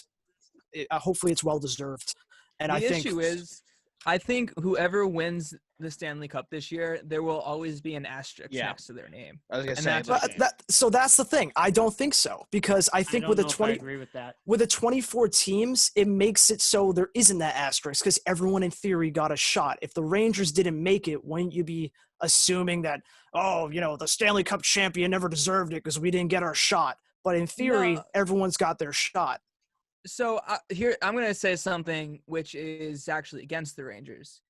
hopefully it's well-deserved. And the issue is, I think whoever wins the Stanley Cup this year, there will always be an asterisk next to their name. I was going to say. So that's the thing. I don't think so, because I think with I agree with that. With the 24 teams, it makes it so there isn't that asterisk because everyone in theory got a shot. If the Rangers didn't make it, wouldn't you be assuming that, the Stanley Cup champion never deserved it because we didn't get our shot? But in theory, everyone's got their shot. So here, I'm going to say something which is actually against the Rangers.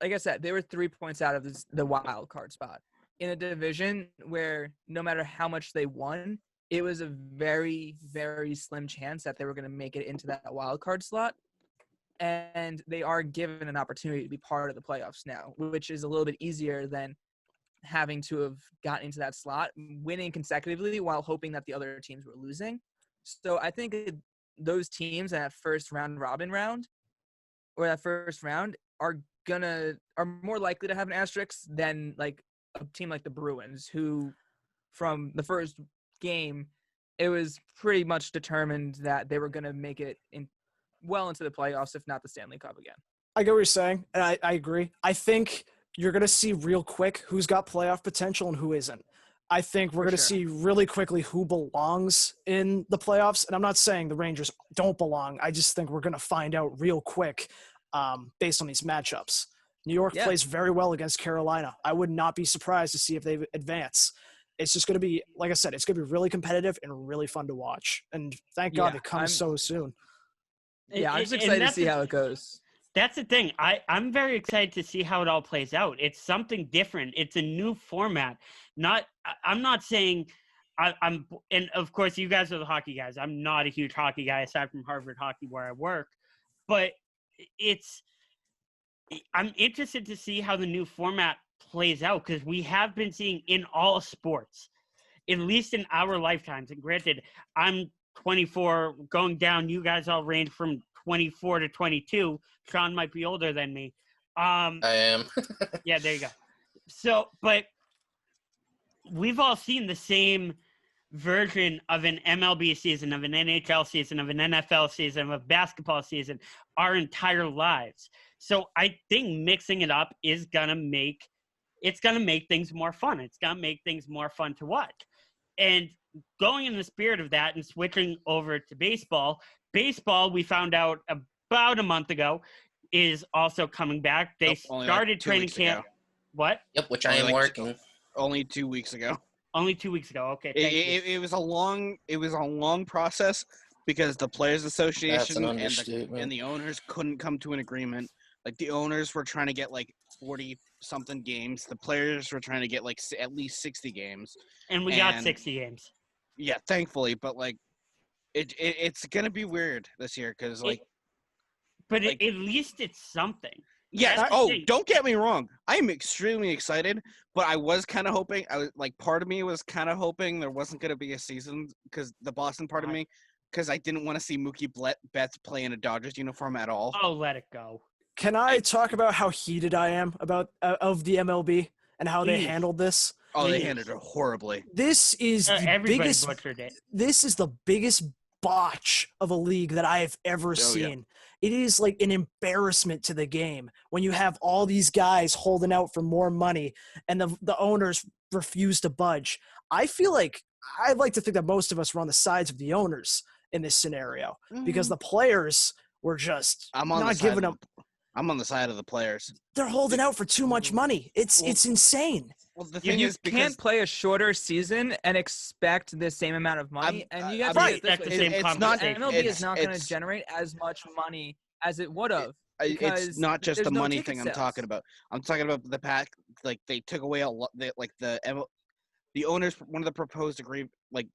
Like I said, they were 3 points out of the wild card spot in a division where no matter how much they won, it was a very, very slim chance that they were going to make it into that wild card slot. And they are given an opportunity to be part of the playoffs now, which is a little bit easier than having to have gotten into that slot, winning consecutively while hoping that the other teams were losing. So I think those teams in that first round robin round or that first round are more likely to have an asterisk than like a team like the Bruins, who from the first game it was pretty much determined that they were going to make it well into the playoffs, if not the Stanley Cup again. I get what you're saying, and I agree. I think you're going to see real quick who's got playoff potential and who isn't. I think we're going to see really quickly who belongs in the playoffs. And I'm not saying the Rangers don't belong. I just think we're going to find out real quick based on these matchups. New York plays very well against Carolina. I would not be surprised to see if they advance. It's just going to be, like I said, it's going to be really competitive and really fun to watch. And thank God it comes so soon. Yeah, I'm just excited to see how it goes. That's the thing. I'm very excited to see how it all plays out. It's something different. It's a new format. I'm not saying I'm, and of course you guys are the hockey guys. I'm not a huge hockey guy aside from Harvard hockey where I work, but I'm interested to see how the new format plays out because we have been seeing in all sports, at least in our lifetimes. And granted, I'm 24 going down. You guys all range from 24 to 22. Sean might be older than me. I am. Yeah, there you go. So, but we've all seen the same version of an MLB season, of an NHL season, of an NFL season, of a basketball season our entire lives. So I think mixing it up is gonna make things more fun. It's gonna make things more fun to watch. And going in the spirit of that and switching over to baseball, we found out about a month ago, is also coming back. They started training camp. Ago. What? Yep, which I am working. Only 2 weeks ago. Only 2 weeks ago. Okay. It was a long process because the Players Association and the owners couldn't come to an agreement. Like the owners were trying to get like 40 something games. The players were trying to get like at least 60 games. And we got 60 games. Yeah, thankfully, but like it's gonna be weird this year because at least it's something. Yeah. Don't get me wrong. I am extremely excited, but I was kind of hoping. Part of me was kind of hoping there wasn't going to be a season because the Boston part of me, because I didn't want to see Mookie Betts play in a Dodgers uniform at all. Oh, let it go. Can I talk about how heated I am about of the MLB and how they handled this? Oh, they handled it horribly. This is the biggest. Butchered it. This is the biggest botch of a league that I have ever seen. Yeah. It is like an embarrassment to the game when you have all these guys holding out for more money and the owners refuse to budge. I feel like I'd like to think that most of us were on the sides of the owners in this scenario because the players were just not giving them. I'm on the side of the players. They're holding out for too much money. It's insane. Well, the thing is, can't play a shorter season and expect the same amount of money. And you have to expect the same compensation. MLB is not going to generate as much money as it would have. It's not just the money thing I'm talking about. I'm talking about the pack. Like they took away a lot. The owners. One of the proposed agreement. Like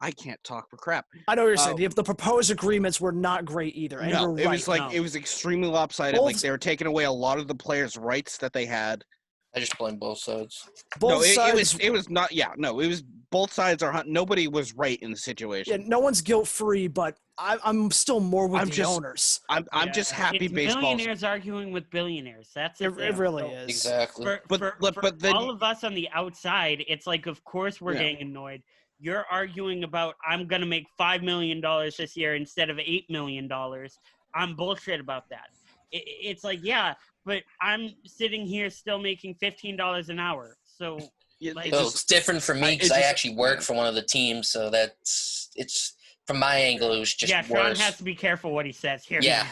I can't talk for crap. I know what you're saying. The proposed agreements were not great either. And no, it was extremely lopsided. Like they were taking away a lot of the players' rights that they had. I just blame both sides. It was not. Yeah, no, it was both sides are. Nobody was right in the situation. Yeah, no one's guilt free, but I'm still more with the owners. I'm just happy baseball. Millionaires arguing with billionaires. That's it. Really is exactly. But then, all of us on the outside, it's like, of course we're getting annoyed. You're arguing about I'm gonna make $5 million this year instead of $8 million. I'm bullshit about that. It's like, yeah, but I'm sitting here still making $15 an hour. So it's different for me because I actually work for one of the teams, so it's from my angle it was just worse. Sean has to be careful what he says here. Yeah,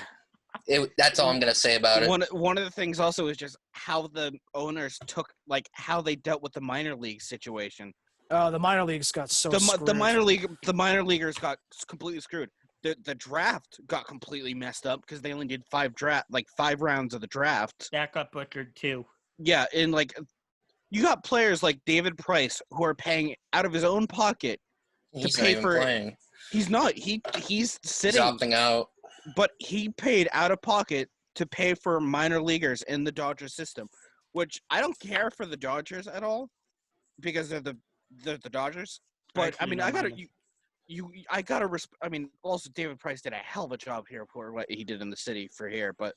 that's all I'm gonna say about it. One of the things also is just how the owners took, like how they dealt with the minor league situation. Oh, the minor leagues got screwed. The minor leaguers got completely screwed. The draft got completely messed up because they only did 5 rounds of the draft. That got butchered too. Yeah, and you got players like David Price who are paying out of his own pocket to pay for. Playing. He's not. He's sitting. He's opting out. But he paid out of pocket to pay for minor leaguers in the Dodgers system, which I don't care for the Dodgers at all because they're the Dodgers. But I mean, I gotta also David Price did a hell of a job here for what he did in the city for here, but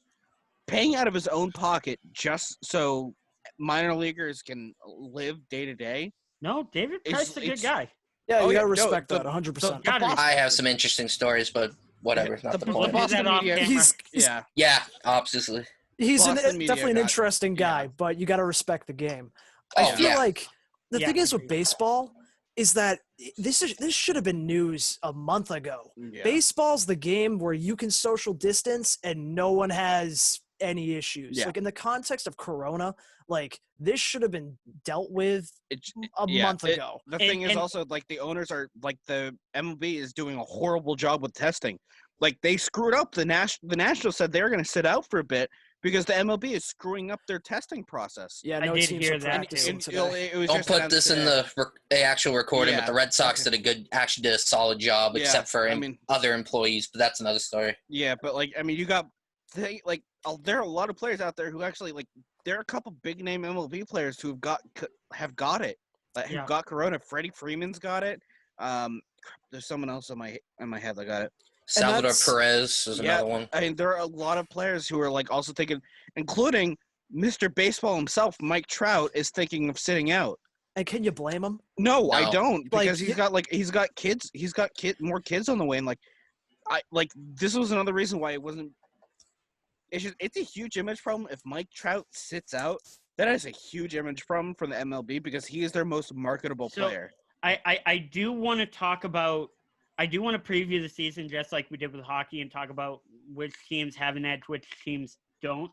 paying out of his own pocket just so minor leaguers can live day to day. No, David Price is a good guy. Yeah, Oh, you yeah, gotta no, respect the- that 100%. the Boston- I have some interesting stories, but whatever. Not the the point. Boston off media. camera. He's Yeah, Obviously. he's Boston media definitely an got- interesting guy, yeah. but you gotta respect the game. Oh, I feel yeah. like the Yeah, thing is with agreed. baseball is that this should have been news a month ago. Yeah. Baseball's the game where you can social distance and no one has any issues. Yeah. Like in the context of Corona, like this should have been dealt with a month ago. The thing is And- also like the owners are like the MLB is doing a horrible job with testing. Like they screwed up. The Nationals said they were going to sit out for a bit because the MLB is screwing up their testing process. Yeah, I no did teams hear are that, practicing too. today. It was Don't just put announced this in today. the actual recording, but Yeah, the Red Sox okay. actually did a solid job, Yeah, except for I mean- other employees. But that's another story. Yeah, but like I mean, you got there are a lot of players out there who actually like there are a couple big name MLB players who have got it. Like who Yeah. got Corona. Freddie Freeman's got it. There's someone else in my head that got it. Salvador that's- Perez is Yeah, another one. I mean, there are a lot of players who are like also thinking, including Mr. Baseball himself, Mike Trout, is thinking of sitting out. And can you blame him? No, I No. don't, Like, because he's got kids, more kids on the way, and this was another reason why it wasn't. It's a huge image problem if Mike Trout sits out. That is a huge image problem for the MLB because he is their most marketable So- player. I do want to talk about. I do want to preview the season just like we did with hockey and talk about which teams have an edge, which teams don't.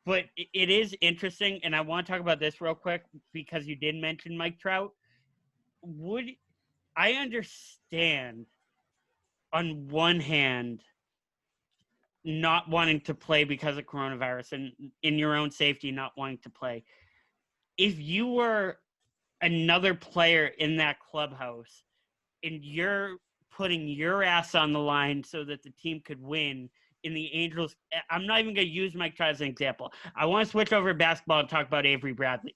But it is interesting, and I want to talk about this real quick because you did mention Mike Trout. I understand on one hand not wanting to play because of coronavirus and in your own safety not wanting to play. If you were another player in that clubhouse and you're putting your ass on the line so that the team could win in the Angels, I'm not even going to use Mike Trout as an example. I want to switch over to basketball and talk about Avery Bradley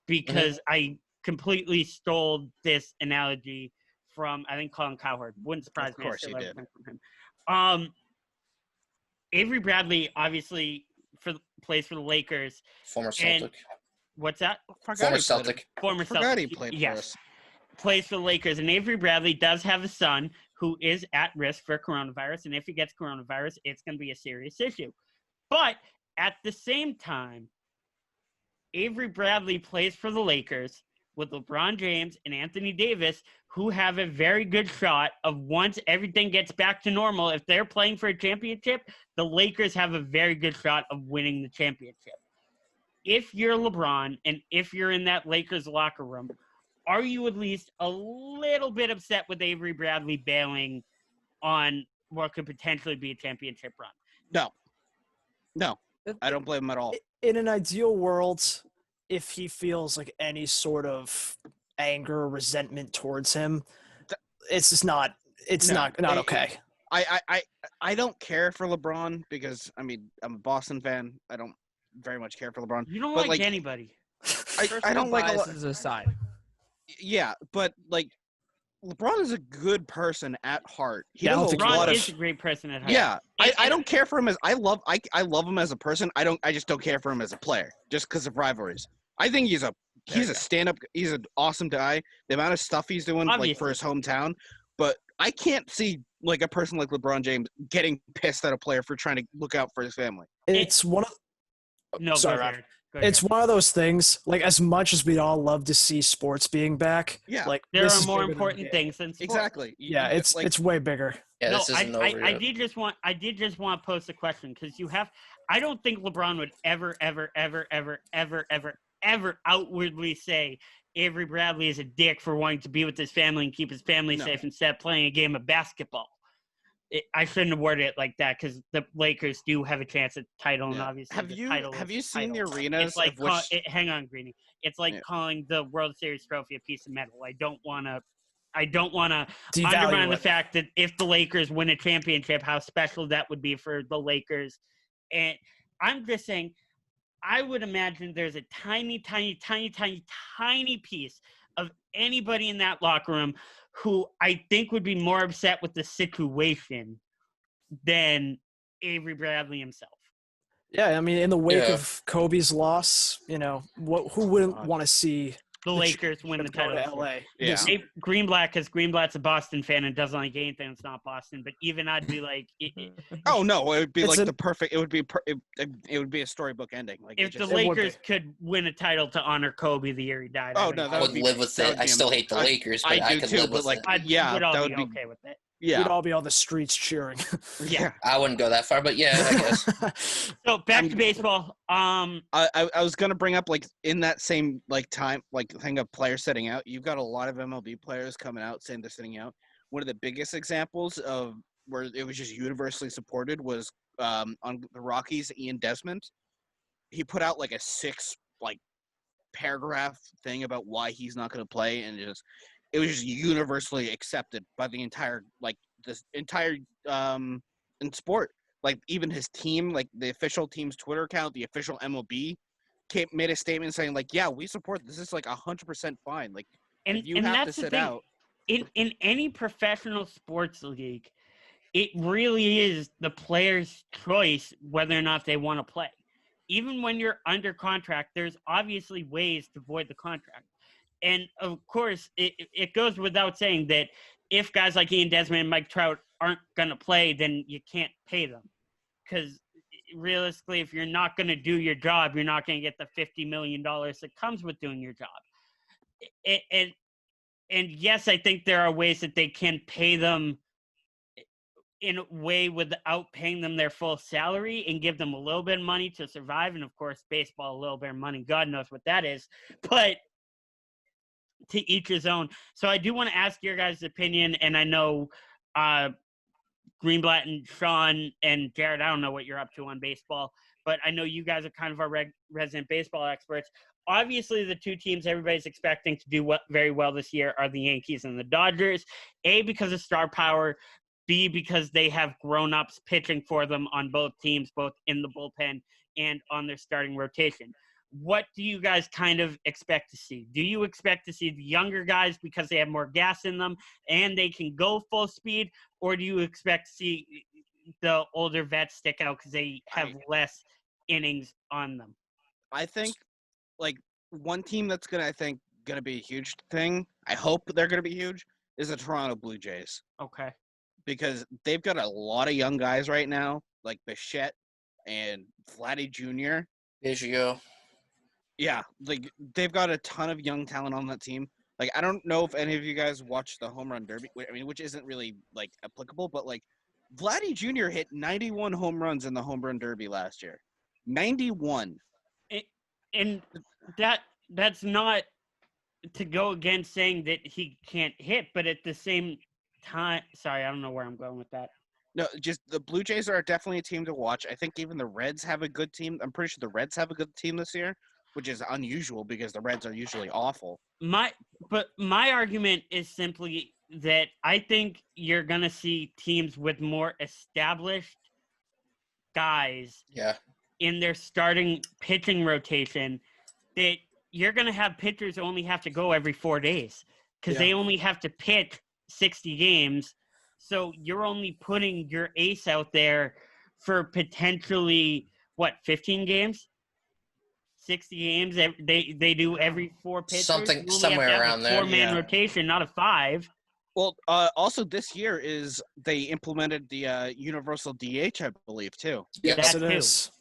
because I completely stole this analogy from, I think, Colin Cowherd. Wouldn't surprise me. Of course I you still did. learned from him. Avery Bradley obviously plays for the Lakers. Former And Celtic. what's that? Former Celtic. Former Forgot Celtic. he played for Yes. us. Plays for the Lakers. And Avery Bradley does have a son who is at risk for coronavirus. And if he gets coronavirus, it's going to be a serious issue. But at the same time, Avery Bradley plays for the Lakers with LeBron James and Anthony Davis, who have a very good shot of once everything gets back to normal, if they're playing for a championship, the Lakers have a very good shot of winning the championship. If you're LeBron and if you're in that Lakers locker room, are you at least a little bit upset with Avery Bradley bailing on what could potentially be a championship run? No, I don't blame him at all. In an ideal world, if he feels like any sort of anger or resentment towards him, it's just not. It's No, not okay. I don't care for LeBron because I mean I'm a Boston fan. I don't very much care for LeBron. You don't But, like like, anybody. I don't like a lot. biases aside. Yeah, but like LeBron is a good person at heart. He Yeah, I don't does a think he lot LeBron of is a great person at heart. yeah. And- I don't care for him as I love him as a person. I just don't care for him as a player just because of rivalries. I think he's a stand-up. He's an awesome guy. The amount of stuff he's doing like for his hometown, but I can't see like a person like LeBron James getting pissed at a player for trying to look out for his family. It's one of. No, Sorry, go Rob. ahead. It's one of those things. Like as much as we'd all love to see sports being back, Yeah. like There this are is more bigger than important the game. things than sports. Exactly. Yeah, it's way bigger. Yeah, No, this isn't over I yet. did just want to post a question because I don't think LeBron would ever outwardly say Avery Bradley is a dick for wanting to be with his family and keep his family No. safe instead of playing a game of basketball. I shouldn't have worded it like that because the Lakers do have a chance at title, and Yeah. obviously Have the you title have is you seen title. the arenas It's like of which hang on, Greeny. It's like Yeah. calling the World Series trophy a piece of metal. I don't want to undermine Devalue the it. fact that if the Lakers win a championship, how special that would be for the Lakers. And I'm just saying, I would imagine there's a tiny piece of anybody in that locker room who I think would be more upset with the situation than Avery Bradley himself. Yeah, I mean, in the wake Yeah. of Kobe's loss, who wouldn't want to see the Lakers win the title. To LA. Yeah. Greenblatt, because Greenblatt's a Boston fan and doesn't like anything that's not Boston. But even I'd be like, Oh no, it would be It's like an- the perfect. It would be it would be a storybook ending. Like if the It would Lakers be. could win a title to honor Kobe the year he died, Oh, I'd no, be- that I would would be- live with that it. would I be still hate the I- Lakers, but I I do could too, live but with like, it. we'd all that be would be okay with it. We'd yeah. all be on the streets cheering. Yeah. I wouldn't go that far, but yeah, I guess. So back I'm- to baseball. I was gonna bring up like in that same like time like thing of players sitting out. You've got a lot of MLB players coming out saying they're sitting out. One of the biggest examples of where it was just universally supported was on the Rockies. Ian Desmond. He put out like a 6 paragraph thing about why he's not going to play, and it was just universally accepted by the entire this entire in sport. Like even his team, like the official team's Twitter account, the official MLB made a statement saying like, yeah, we support this. Is like 100% fine. Like if you have to that's the sit thing. out. In any professional sports league, it really is the player's choice whether or not they want to play. Even when you're under contract, there's obviously ways to void the contract. And of course, it goes without saying that if guys like Ian Desmond and Mike Trout aren't going to play, then you can't pay them. Because realistically, if you're not going to do your job, you're not going to get the $50 million that comes with doing your job. And yes, I think there are ways that they can pay them in a way without paying them their full salary and give them a little bit of money to survive. And of course, baseball, a little bit of money, God knows what that is. But to each his own. So I do want to ask your guys' opinion, and I know Greenblatt and Sean and Jared, I don't know what you're up to on baseball, but I know you guys are kind of our resident baseball experts. Obviously, the two teams everybody's expecting to do very well this year are the Yankees and the Dodgers. A, because of star power. B, because they have grown-ups pitching for them on both teams, both in the bullpen and on their starting rotation. What do you guys kind of expect to see? Do you expect to see the younger guys because they have more gas in them and they can go full speed? Or do you expect to see the older vets stick out because they have less innings on them? I think like one team that's gonna be a huge thing. I hope they're gonna be huge. Is the Toronto Blue Jays. Okay. Because they've got a lot of young guys right now, like Bichette and Vladdy Jr. Biggio. Yeah, like they've got a ton of young talent on that team. Like I don't know if any of you guys watched the home run derby. I mean, which isn't really like applicable, but like Vladdy Jr. hit 91 home runs in the home run derby last year. 91. And that's not to go against saying that he can't hit, but at the same time, sorry, I don't know where I'm going with that. No, just the Blue Jays are definitely a team to watch. I think even the Reds have a good team. I'm pretty sure the Reds have a good team this year, which is unusual because the Reds are usually awful. My argument is simply that I think you're going to see teams with more established guys in their starting pitching rotation that you're going to have pitchers only have to go every 4 days because they only have to pitch 60 games. So you're only putting your ace out there for potentially, 15 games? 60 games? They do every 4 pitchers? Something somewhere around there. 4-man rotation, not a 5. Well, also this year they implemented the universal DH, I believe, too. Yes, it is.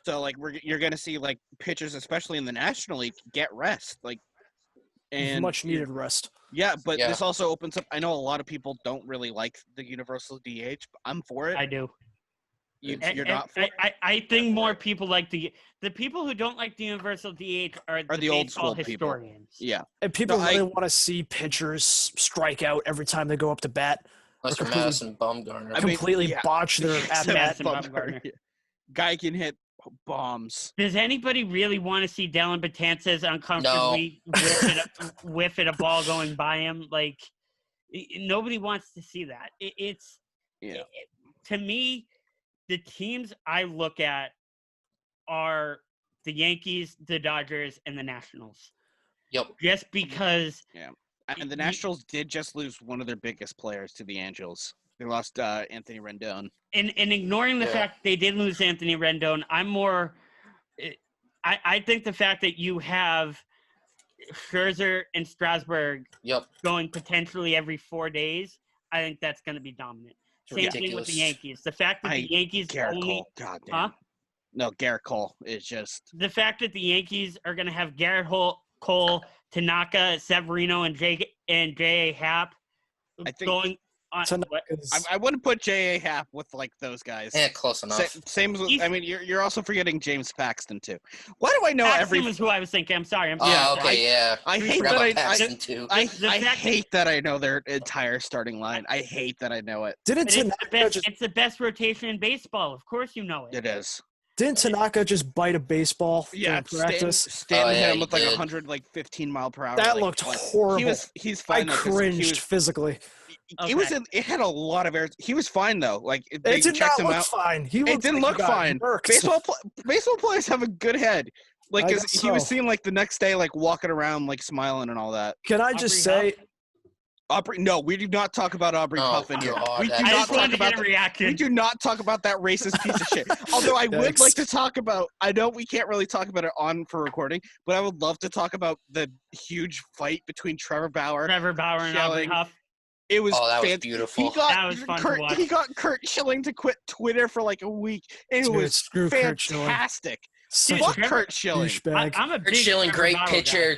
So like you're going to see like pitchers, especially in the National League, get rest, and much needed rest. Yeah, but this also opens up. I know a lot of people don't really like the universal DH, but I'm for it. I do. You're not for it? I think more people like the people who don't like the universal DH are the old school historians. People. Yeah, and people really want to see pitchers strike out every time they go up to bat. Unless you're Madison Bumgarner. Completely botch their at bat. Guy can hit bombs. Does anybody really want to see Dellin Betances uncomfortably whiff at a ball going by him? Like, nobody wants to see that. To me, the teams I look at are the Yankees, the Dodgers, and the Nationals. Yep. Just because. Yeah. And the Nationals did just lose one of their biggest players to the Angels. They lost Anthony Rendon. And ignoring the fact they did lose Anthony Rendon, I'm more – I think the fact that you have Scherzer and Strasburg Yep. going potentially every 4 days, I think that's going to be dominant. Same thing with the Yankees. The fact that the Yankees Garrett only Cole, goddamn. No, Garrett Cole is just the fact that the Yankees are going to have Garrett Cole, Tanaka, Severino, and J.A. Happ I think going on. I wouldn't put J.A. Happ with like those guys. Yeah, close enough. Same as I mean, you're also forgetting James Paxton too. Why do I know Paxton was who I was thinking. I'm sorry. I hate that Paxton too. I hate that I know their entire starting line. I hate that I know it. It's the best rotation in baseball. Of course you know it. It is. Didn't Tanaka just bite a baseball during practice? Stanton hit him with like 115 mile per hour. That looked horrible. He's fine. I crised physically. It had a lot of errors. He was fine though. Like it did not look fine. It didn't look fine. Baseball players have a good head. Like he was seen like the next day, like walking around, like smiling and all that. Can I just say? No, we do not talk about Aubrey Puffin here. We do not talk about that racist piece of shit. Although I would like to talk about, I know we can't really talk about it on for recording, but I would love to talk about the huge fight between Trevor Bauer and Aubrey Huff. It was that was beautiful. That was fun to watch. He got Kurt Schilling to quit Twitter for like a week. It was fantastic. Fuck Kurt Schilling. I'm a big Kurt Schilling, great pitcher.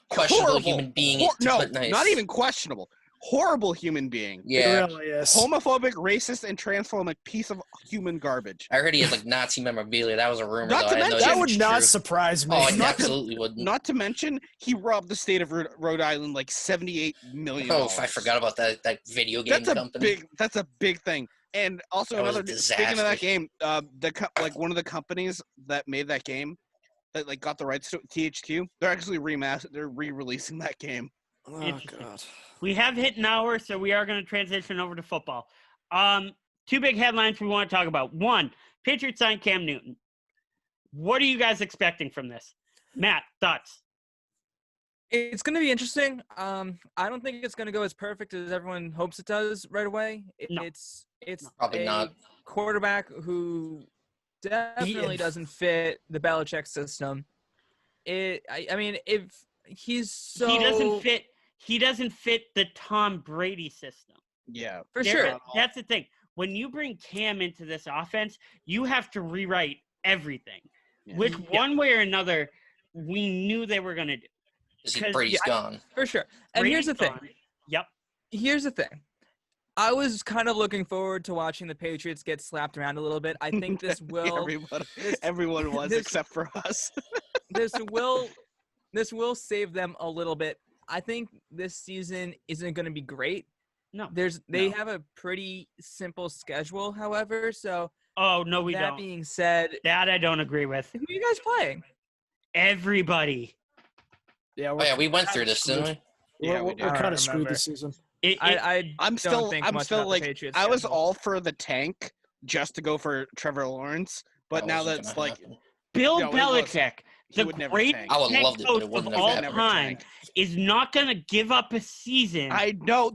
Questionable human being. Not even questionable. Horrible human being. Yeah. It really is. Homophobic, racist, and transphobic piece of human garbage. I heard he had like Nazi memorabilia. That was a rumor. That would not surprise me. Oh, it absolutely wouldn't. Not to mention, he robbed the state of Rhode Island like $78 million. Oh, I forgot about that video game company. That's a big thing. And also speaking of that game, one of the companies that made that game, that like got the rights to THQ, they're actually re-releasing that game. Oh God. We have hit an hour, so we are going to transition over to football. Two big headlines we want to talk about. One, Patriots signed Cam Newton. What are you guys expecting from this? Matt, thoughts? It's going to be interesting. I don't think it's going to go as perfect as everyone hopes it does right away. It's probably not. Quarterback who definitely doesn't fit the Belichick system. I mean, if he's so he doesn't fit the Tom Brady system. Yeah, for sure. That's the thing. When you bring Cam into this offense, you have to rewrite everything, which one way or another we knew they were going to do. Because Brady's gone. For sure. And here's the thing. Yep. Here's the thing. I was kind of looking forward to watching the Patriots get slapped around a little bit. I think this will. Everyone was except for us. This will save them a little bit. I think this season isn't going to be great. No. They have a pretty simple schedule, however. So. Oh no, we don't. That being said, that I don't agree with. Who are you guys playing? Everybody. Yeah. We went through this, didn't we? Yeah, we're kind of screwed this season. I'm still like I was all for the tank just to go for Trevor Lawrence, but now that's like Bill Belichick, the great I would love it, but it of all time, is not going to give up a season. I know.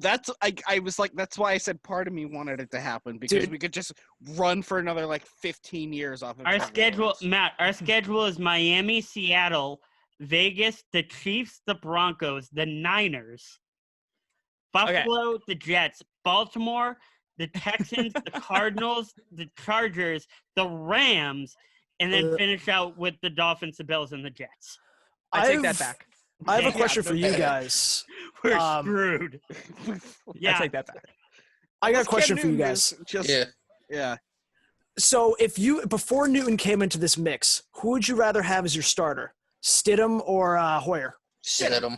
I was like, that's why I said part of me wanted it to happen, because we could just run for another like 15 years off of our schedule. Matt, our schedule is Miami, Seattle, Vegas, the Chiefs, the Broncos, the Niners, Buffalo, the Jets, Baltimore, the Texans, the Cardinals, the Chargers, the Rams, and then finish out with the Dolphins, the Bills, and the Jets. I take that back. I have a question for you guys. We're screwed. I take that back. I got a question for you guys. Yeah. So before Newton came into this mix, who would you rather have as your starter? Stidham or Hoyer? Stidham.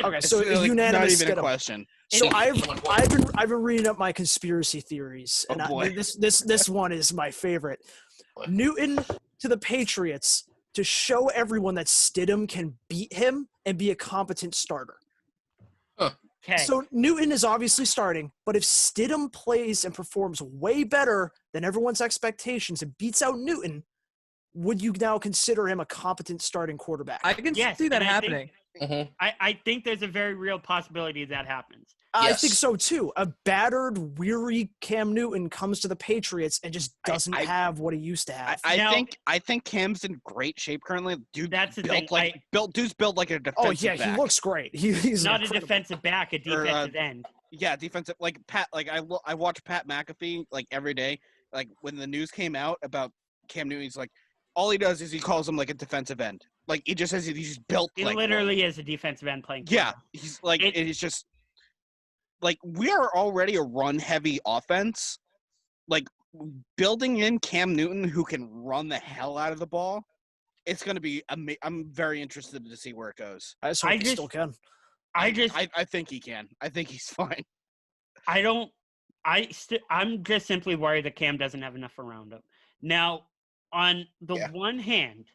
Okay, so unanimous. Not even a question. So I've been reading up my conspiracy theories, and this one is my favorite. Newton to the Patriots to show everyone that Stidham can beat him and be a competent starter. Okay. So Newton is obviously starting, but if Stidham plays and performs way better than everyone's expectations and beats out Newton, would you now consider him a competent starting quarterback? I can see that happening. Mm-hmm. I think there's a very real possibility that happens. I think Yes. so too. A battered, weary Cam Newton comes to the Patriots and just doesn't have what he used to have. I think Cam's in great shape currently. Dude, That's the thing. dude's built like a defensive back. He looks great. He's Not incredible. a defensive back, a defensive end. Yeah, defensive. Like Pat. Like I watch Pat McAfee like every day. Like when the news came out about Cam Newton, he's like, all he does is he calls him like a defensive end. Like he just says he's built. He like literally is a defensive end playing. Yeah, he's like it's just like we are already a run-heavy offense. Like building in Cam Newton who can run the hell out of the ball, it's going to be. I'm very interested to see where it goes. I just hope he still can. I think he can. I think he's fine. I'm just simply worried that Cam doesn't have enough around him. Now, on the one hand,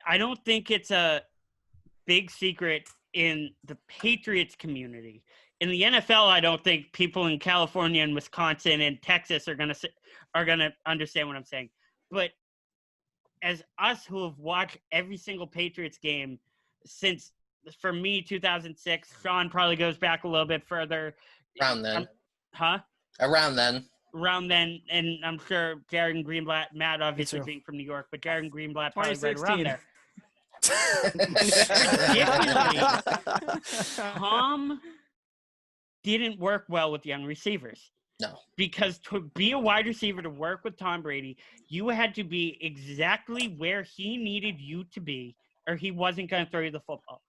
I don't think it's a big secret in the Patriots community. In the NFL, I don't think people in California and Wisconsin and Texas are gonna understand what I'm saying. But as us who have watched every single Patriots game since, for me, 2006, Sean probably goes back a little bit further. Around then. Around then, and I'm sure Jared and Greenblatt, Matt obviously being from New York, but Jared and Greenblatt probably right around there. Tom didn't work well with young receivers. No. Because to be a wide receiver to work with Tom Brady, you had to be exactly where he needed you to be, or he wasn't going to throw you the football.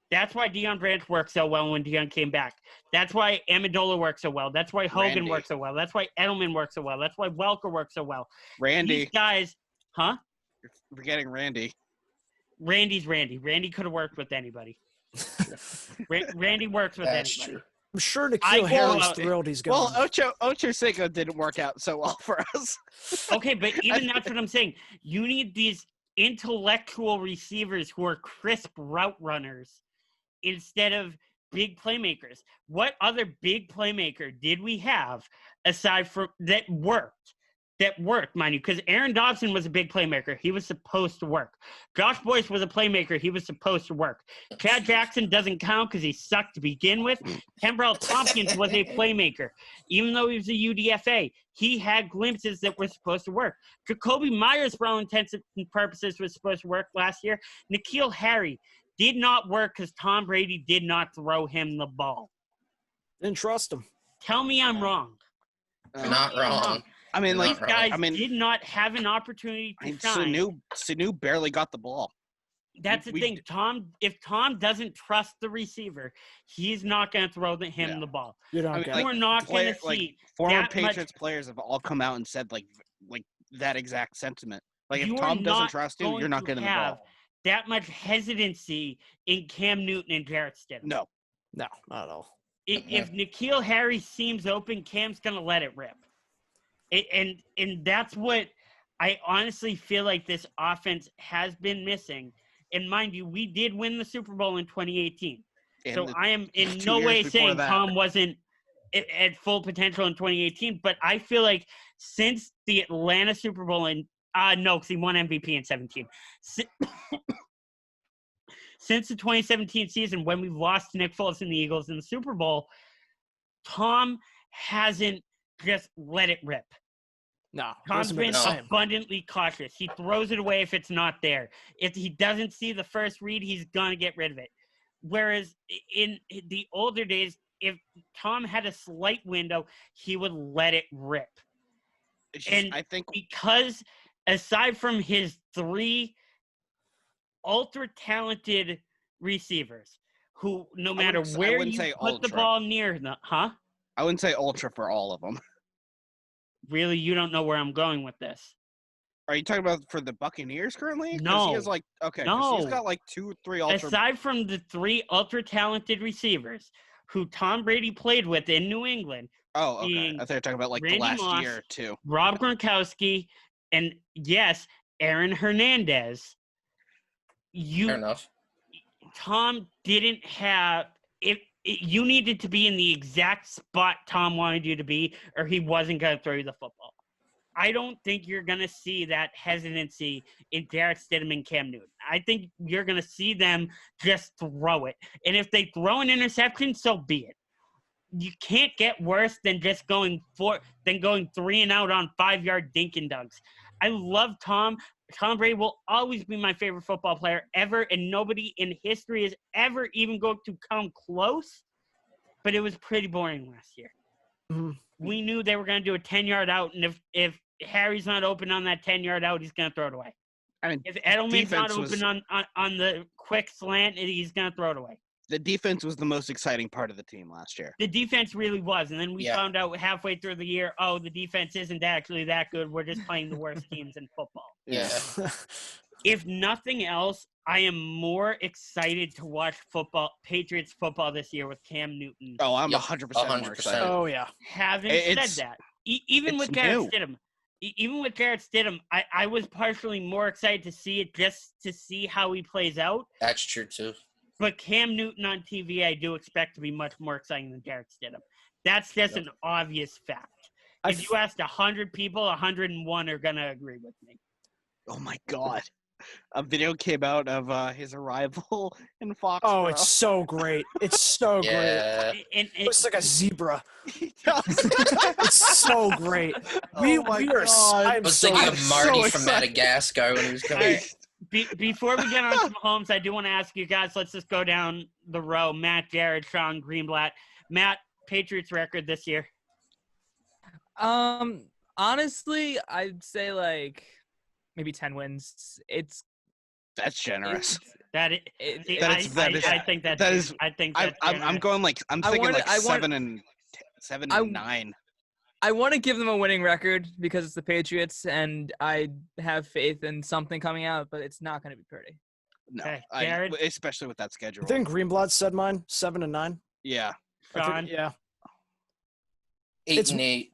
That's why Deion Branch worked so well when Deion came back. That's why Amendola worked so well. That's why Hogan worked so well. That's why Edelman worked so well. That's why Welker worked so well. Randy. These guys, You're forgetting Randy. Randy's Randy. Randy could have worked with anybody. Randy works with That's anybody. true. I'm sure N'Keal Harry's thrilled he's going. Well, Ocho Cinco didn't work out so well for us. Okay, but even that's what I'm saying. You need these intellectual receivers who are crisp route runners instead of big playmakers. What other big playmaker did we have aside from that worked? That worked, mind you, because Aaron Dobson was a big playmaker. He was supposed to work. Josh Boyce was a playmaker. He was supposed to work. Chad Jackson doesn't count because he sucked to begin with. Kenbrell Tompkins was a playmaker. Even though he was a UDFA, he had glimpses that were supposed to work. Jacoby Myers, for all intents and purposes, was supposed to work last year. N'Keal Harry did not work because Tom Brady did not throw him the ball. Didn't trust him. Tell me I'm wrong. You're not wrong. I mean, these guys did not have an opportunity to shine. Sanu barely got the ball. That's the thing. If Tom doesn't trust the receiver, he's not going to throw him the ball. We're not going to see former Patriots players have all come out and said like that exact sentiment. Like if Tom doesn't trust you, you're not getting the ball. That much hesitancy in Cam Newton and Jarrett Stidham. No, not at all. If N'Keal Harry seems open, Cam's going to let it rip. And that's what I honestly feel like this offense has been missing. And mind you, we did win the Super Bowl in 2018. So I am in no way saying Tom wasn't at full potential in 2018. But I feel like since the Atlanta Super Bowl no, because he won MVP in 17. Since the 2017 season, when we lost to Nick Foles and the Eagles in the Super Bowl, Tom hasn't just let it rip. No. Tom's been abundantly cautious. He throws it away if it's not there. If he doesn't see the first read, he's going to get rid of it. Whereas in the older days, if Tom had a slight window, he would let it rip. I think because aside from his three ultra-talented receivers who no matter where you put the ball near them, I wouldn't say ultra for all of them. Really? You don't know where I'm going with this. Are you talking about for the Buccaneers currently? No. He has he's got like 2 or 3 ultra. Aside from the 3 ultra-talented receivers who Tom Brady played with in New England. Oh, okay. I thought you were talking about like Randy the last Moss, year too. Rob Gronkowski, and yes, Aaron Hernandez. Fair enough. Tom didn't have you needed to be in the exact spot Tom wanted you to be, or he wasn't going to throw you the football. I don't think you're going to see that hesitancy in Jarrett Stidham and Cam Newton. I think you're going to see them just throw it. And if they throw an interception, so be it. You can't get worse than just going 3 and out on 5-yard dink and dunks. I love Tom. Tom Brady will always be my favorite football player ever, and nobody in history is ever even going to come close. But it was pretty boring last year. Mhm. We knew they were going to do a 10-yard out, and if Harry's not open on that 10-yard out, he's going to throw it away. I mean, If Edelman's not defense was- open on the quick slant, he's going to throw it away. the defense was the most exciting part of the team last year. The defense really was, and then we Yeah. found out halfway through the year, oh, the defense isn't actually that good. We're just playing the worst teams in football. Yeah. If nothing else, I am more excited to watch Patriots football this year with Cam Newton. Oh, I'm Yep, 100% more 100%. excited. Oh yeah. Having It's- said that, even it's with Jarrett new. Stidham, even with Jarrett Stidham, I was partially more excited to see it just to see how he plays out. That's true too. But Cam Newton on TV, I do expect to be much more exciting than Jarrett Stidham. That's just an obvious fact. If you asked 100 people, 101 are going to agree with me. Oh my god. A video came out of his arrival in Foxborough. Oh, it's so great. It's so great. Yeah. And It looks like a zebra. He does. It's so great. Oh my we are. God. I'm It was so. like I'm a so Marty from excited. Madagascar when he was coming. Alright. Before we get on to Mahomes, I do want to ask you guys, let's just go down the row. Matt, Jared, Sean, Greenblatt. Matt, Patriots record this year. Honestly, I'd say like maybe 10 wins. That's generous. That is, It- That is- that is- I think that's that is- I think I'm that's going like I'm I thinking wanna- like I want- 7 I- and 9. I want to give them a winning record because it's the Patriots, and I have faith in something coming out, but it's not going to be pretty. No, Okay, Jared? especially with that schedule. I think Greenblatt said mine 7 and 9. Yeah. I Sean. think, yeah. 8 It's- and 8.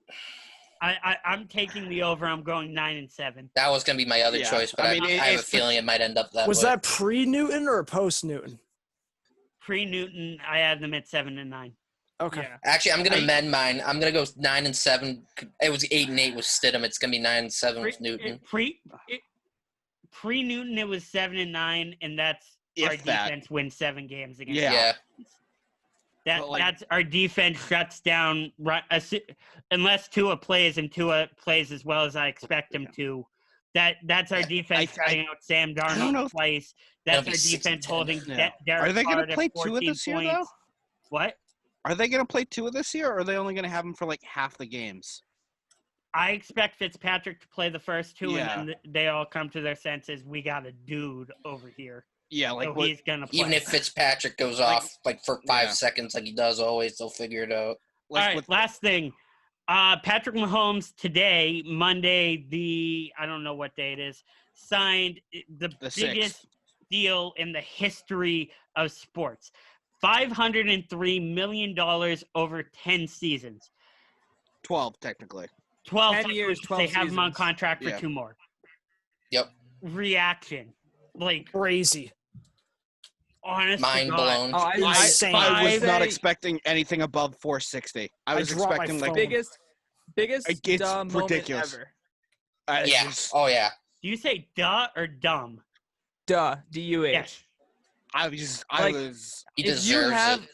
I'm taking the over. I'm going 9 and 7. That was gonna be my other Yeah, choice, but I I, mean, I have a it's- feeling it might end up that Was way. that pre-Newton or post-Newton? Pre-Newton, I had them at 7 and 9. Okay. Yeah. Actually, I'm gonna I- amend mine. I'm gonna go 9 and 7. It was 8 and 8 with Stidham. It's gonna be 9 and 7 with Newton. Pre-Newton, it was 7 and 9, and that's If our that. defense wins 7 games against. Yeah. Yeah. But, like- That's our defense shuts down unless Tua plays, and Tua plays as well as I expect him to. That's our defense I- shutting out Sam I don't know Darnold if- twice. That'll That's be our 6 and defense 10. holding Yeah. Derek Are they Carr gonna to play Tua 14 this year, points. though? What? Are they going to play Tua this year, or are they only going to have him for like half the games? I expect Fitzpatrick to play the first 2, Yeah. and then they all come to their senses. We got a dude over here, Yeah, like so what? he's gonna play. Even if Fitzpatrick goes Like- off like for 5 Yeah. seconds, like he does always, they'll figure it out. Like All right, with last thing. Patrick Mahomes today, Monday, I don't know what day it is, signed the The biggest 6th. deal in the history of sports. $503 million over 10 seasons. 12 technically. 12 10 years, They 12 have him on seasons. contract for Yeah. 2 more. Yep. Reaction. Like, Crazy. honest Mind to God. blown. Oh, Insane. I was not say- expecting anything above 460. I was dropped my expecting like phone. biggest It's dumb moment ridiculous. ever. it's Yeah. just- Oh yeah. Do you say duh or dumb? Duh. DUH. Yes. I Like- was He If you deserves have it.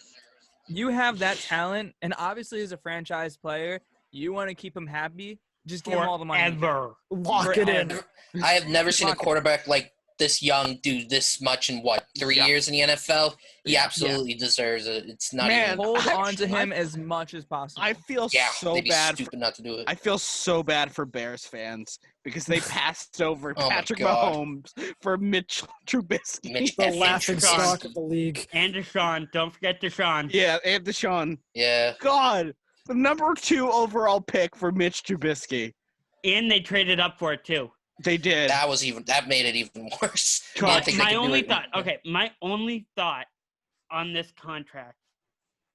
you have that talent, and obviously as a franchise player, you want to keep him happy. Just give him all the money. Forever. Lock it in. Forever. I have never seen a Lock it. quarterback like this young do this much in 3 Yeah. years in the NFL. He absolutely deserves it. It's not Man, even. Hold I- on to him as much as possible. I feel Yeah, so they'd be bad for, stupid not to do it. I feel so bad for Bears fans because they passed over Oh my Patrick God. Mahomes for Mitch Trubisky. Mitch The effing laughing Trubisky. stock of the league. And Deshaun. Don't forget Deshaun. Yeah, and Deshaun. Yeah. God, the number 2 overall pick for Mitch Trubisky. And they traded up for it, too. They did. That made it even worse. I God, didn't think they My could do only it. thought, my only thought on this contract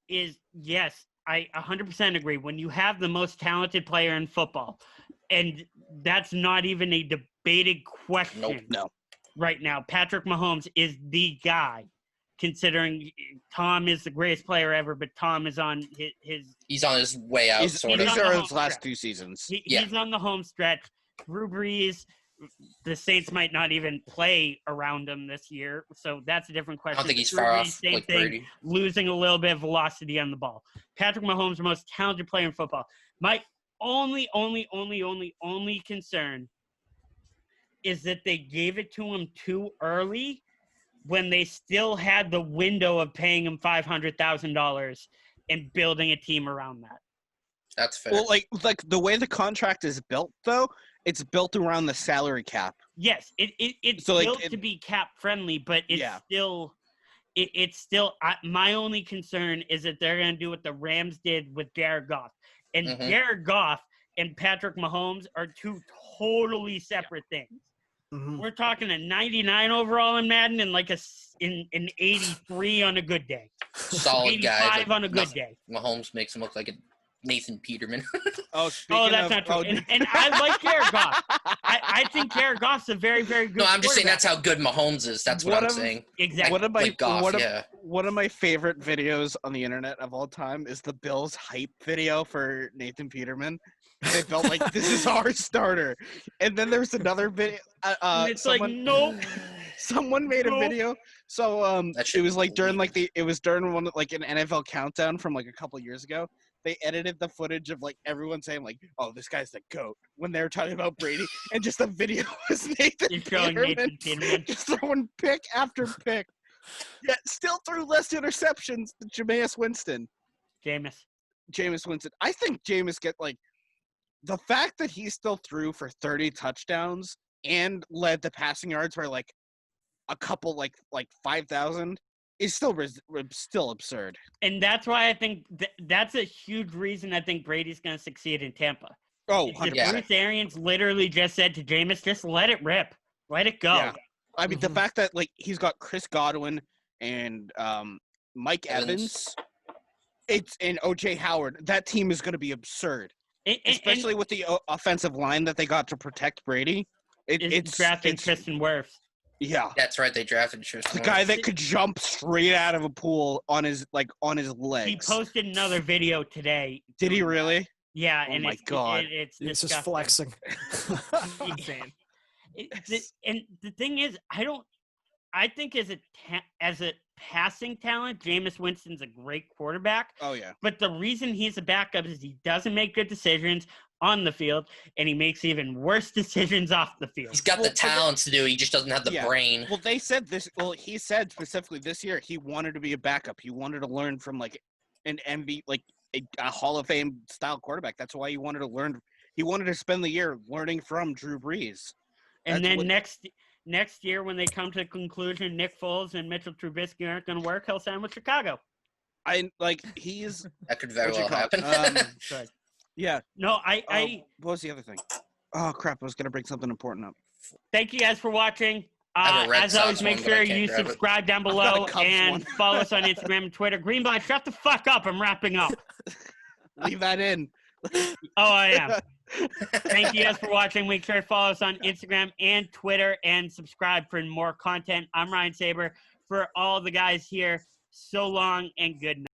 is, yes, I 100% agree. When you have the most talented player in football, and that's not even a debated question No. right now, Patrick Mahomes is the guy. considering Tom is the greatest player ever, but Tom is on his He's on his way out, sort of. These on are the his home last stretch. 2 seasons. He's on the home stretch. Drew Brees, the Saints might not even play around him this year, so that's a different I question. don't think he's Drew far Brees, off same like thing, Brady. losing a little bit of velocity on the ball. Patrick Mahomes, the most talented player in football. My only concern is that they gave it to him too early when they still had the window of paying him $500,000 and building a team around that. That's fair. Well, like the way the contract is built, though, it's built around the salary cap. Yes, it's So, like, built to be cap friendly, but it's Yeah. still my only concern is that they're going to do what the Rams did with Jared Goff. And Mhm. Jared Goff and Patrick Mahomes are two totally separate things. Mhm. We're talking a 99 overall in Madden and like an 83 on a good day. Solid guy. 85 on a good day. Mahomes makes him look like a Nathan Peterman. Oh, That's not true. And I like Jared Goff. I think Jared Goff's a very, very good No, I'm just saying quarterback. that's how good Mahomes is. That's what I'm saying. Exactly. One of my favorite videos on the internet of all time is the Bills hype video for Nathan Peterman. They felt like this is our starter, and then there's another video. And it's like, nope. Someone made a video. So it was like during like an NFL countdown from like a couple years ago. They edited the footage of like everyone saying like, "Oh, this guy's the GOAT" when they were talking about Brady, and just the video was Nathan Peterman just throwing pick after pick. Yet still threw less interceptions than Jameis Winston. Jameis Winston. I think Jameis get like the fact that he still threw for 30 touchdowns and led the passing yards by like a couple like 5,000 is still absurd. And that's why I think that's a huge reason I think Brady's going to succeed in Tampa. Oh, Bruce Arians literally just said to Jameis, just let it rip. Let it go. Yeah. I mean, the fact that like he's got Chris Godwin and Mike Evans, and OJ Howard, that team is going to be absurd. Especially with the offensive line that they got to protect Brady. It's drafting Tristan Wirfs. Yeah, that's right. They drafted Tristan. The guy that could jump straight out of a pool on his legs. He posted another video today. Did he really? Yeah. Oh and my God! It's just flexing. And the thing is, I think as a passing talent, Jameis Winston's a great quarterback. Oh yeah. But the reason he's a backup is he doesn't make good decisions on the field, and he makes even worse decisions off the field. He's got the talents to do. He just doesn't have the brain. Well, they said this. Well, he said specifically this year he wanted to be a backup. He wanted to learn from like an MVP, like a Hall of Fame style quarterback. That's why he wanted to learn. He wanted to spend the year learning from Drew Brees. And then next year, when they come to the conclusion Nick Foles and Mitchell Trubisky aren't going to work, he'll sign with Chicago. That could very well happen. Yeah. No, what was the other thing? Oh crap! I was gonna bring something important up. Thank you guys for watching. As always, make sure you subscribe down below and follow us on Instagram and Twitter. Greenblatt, shut the fuck up! I'm wrapping up. Leave that in. Oh, I am. Thank you guys for watching. Make sure to follow us on Instagram and Twitter and subscribe for more content. I'm Ryan Saber. For all the guys here, so long and good night.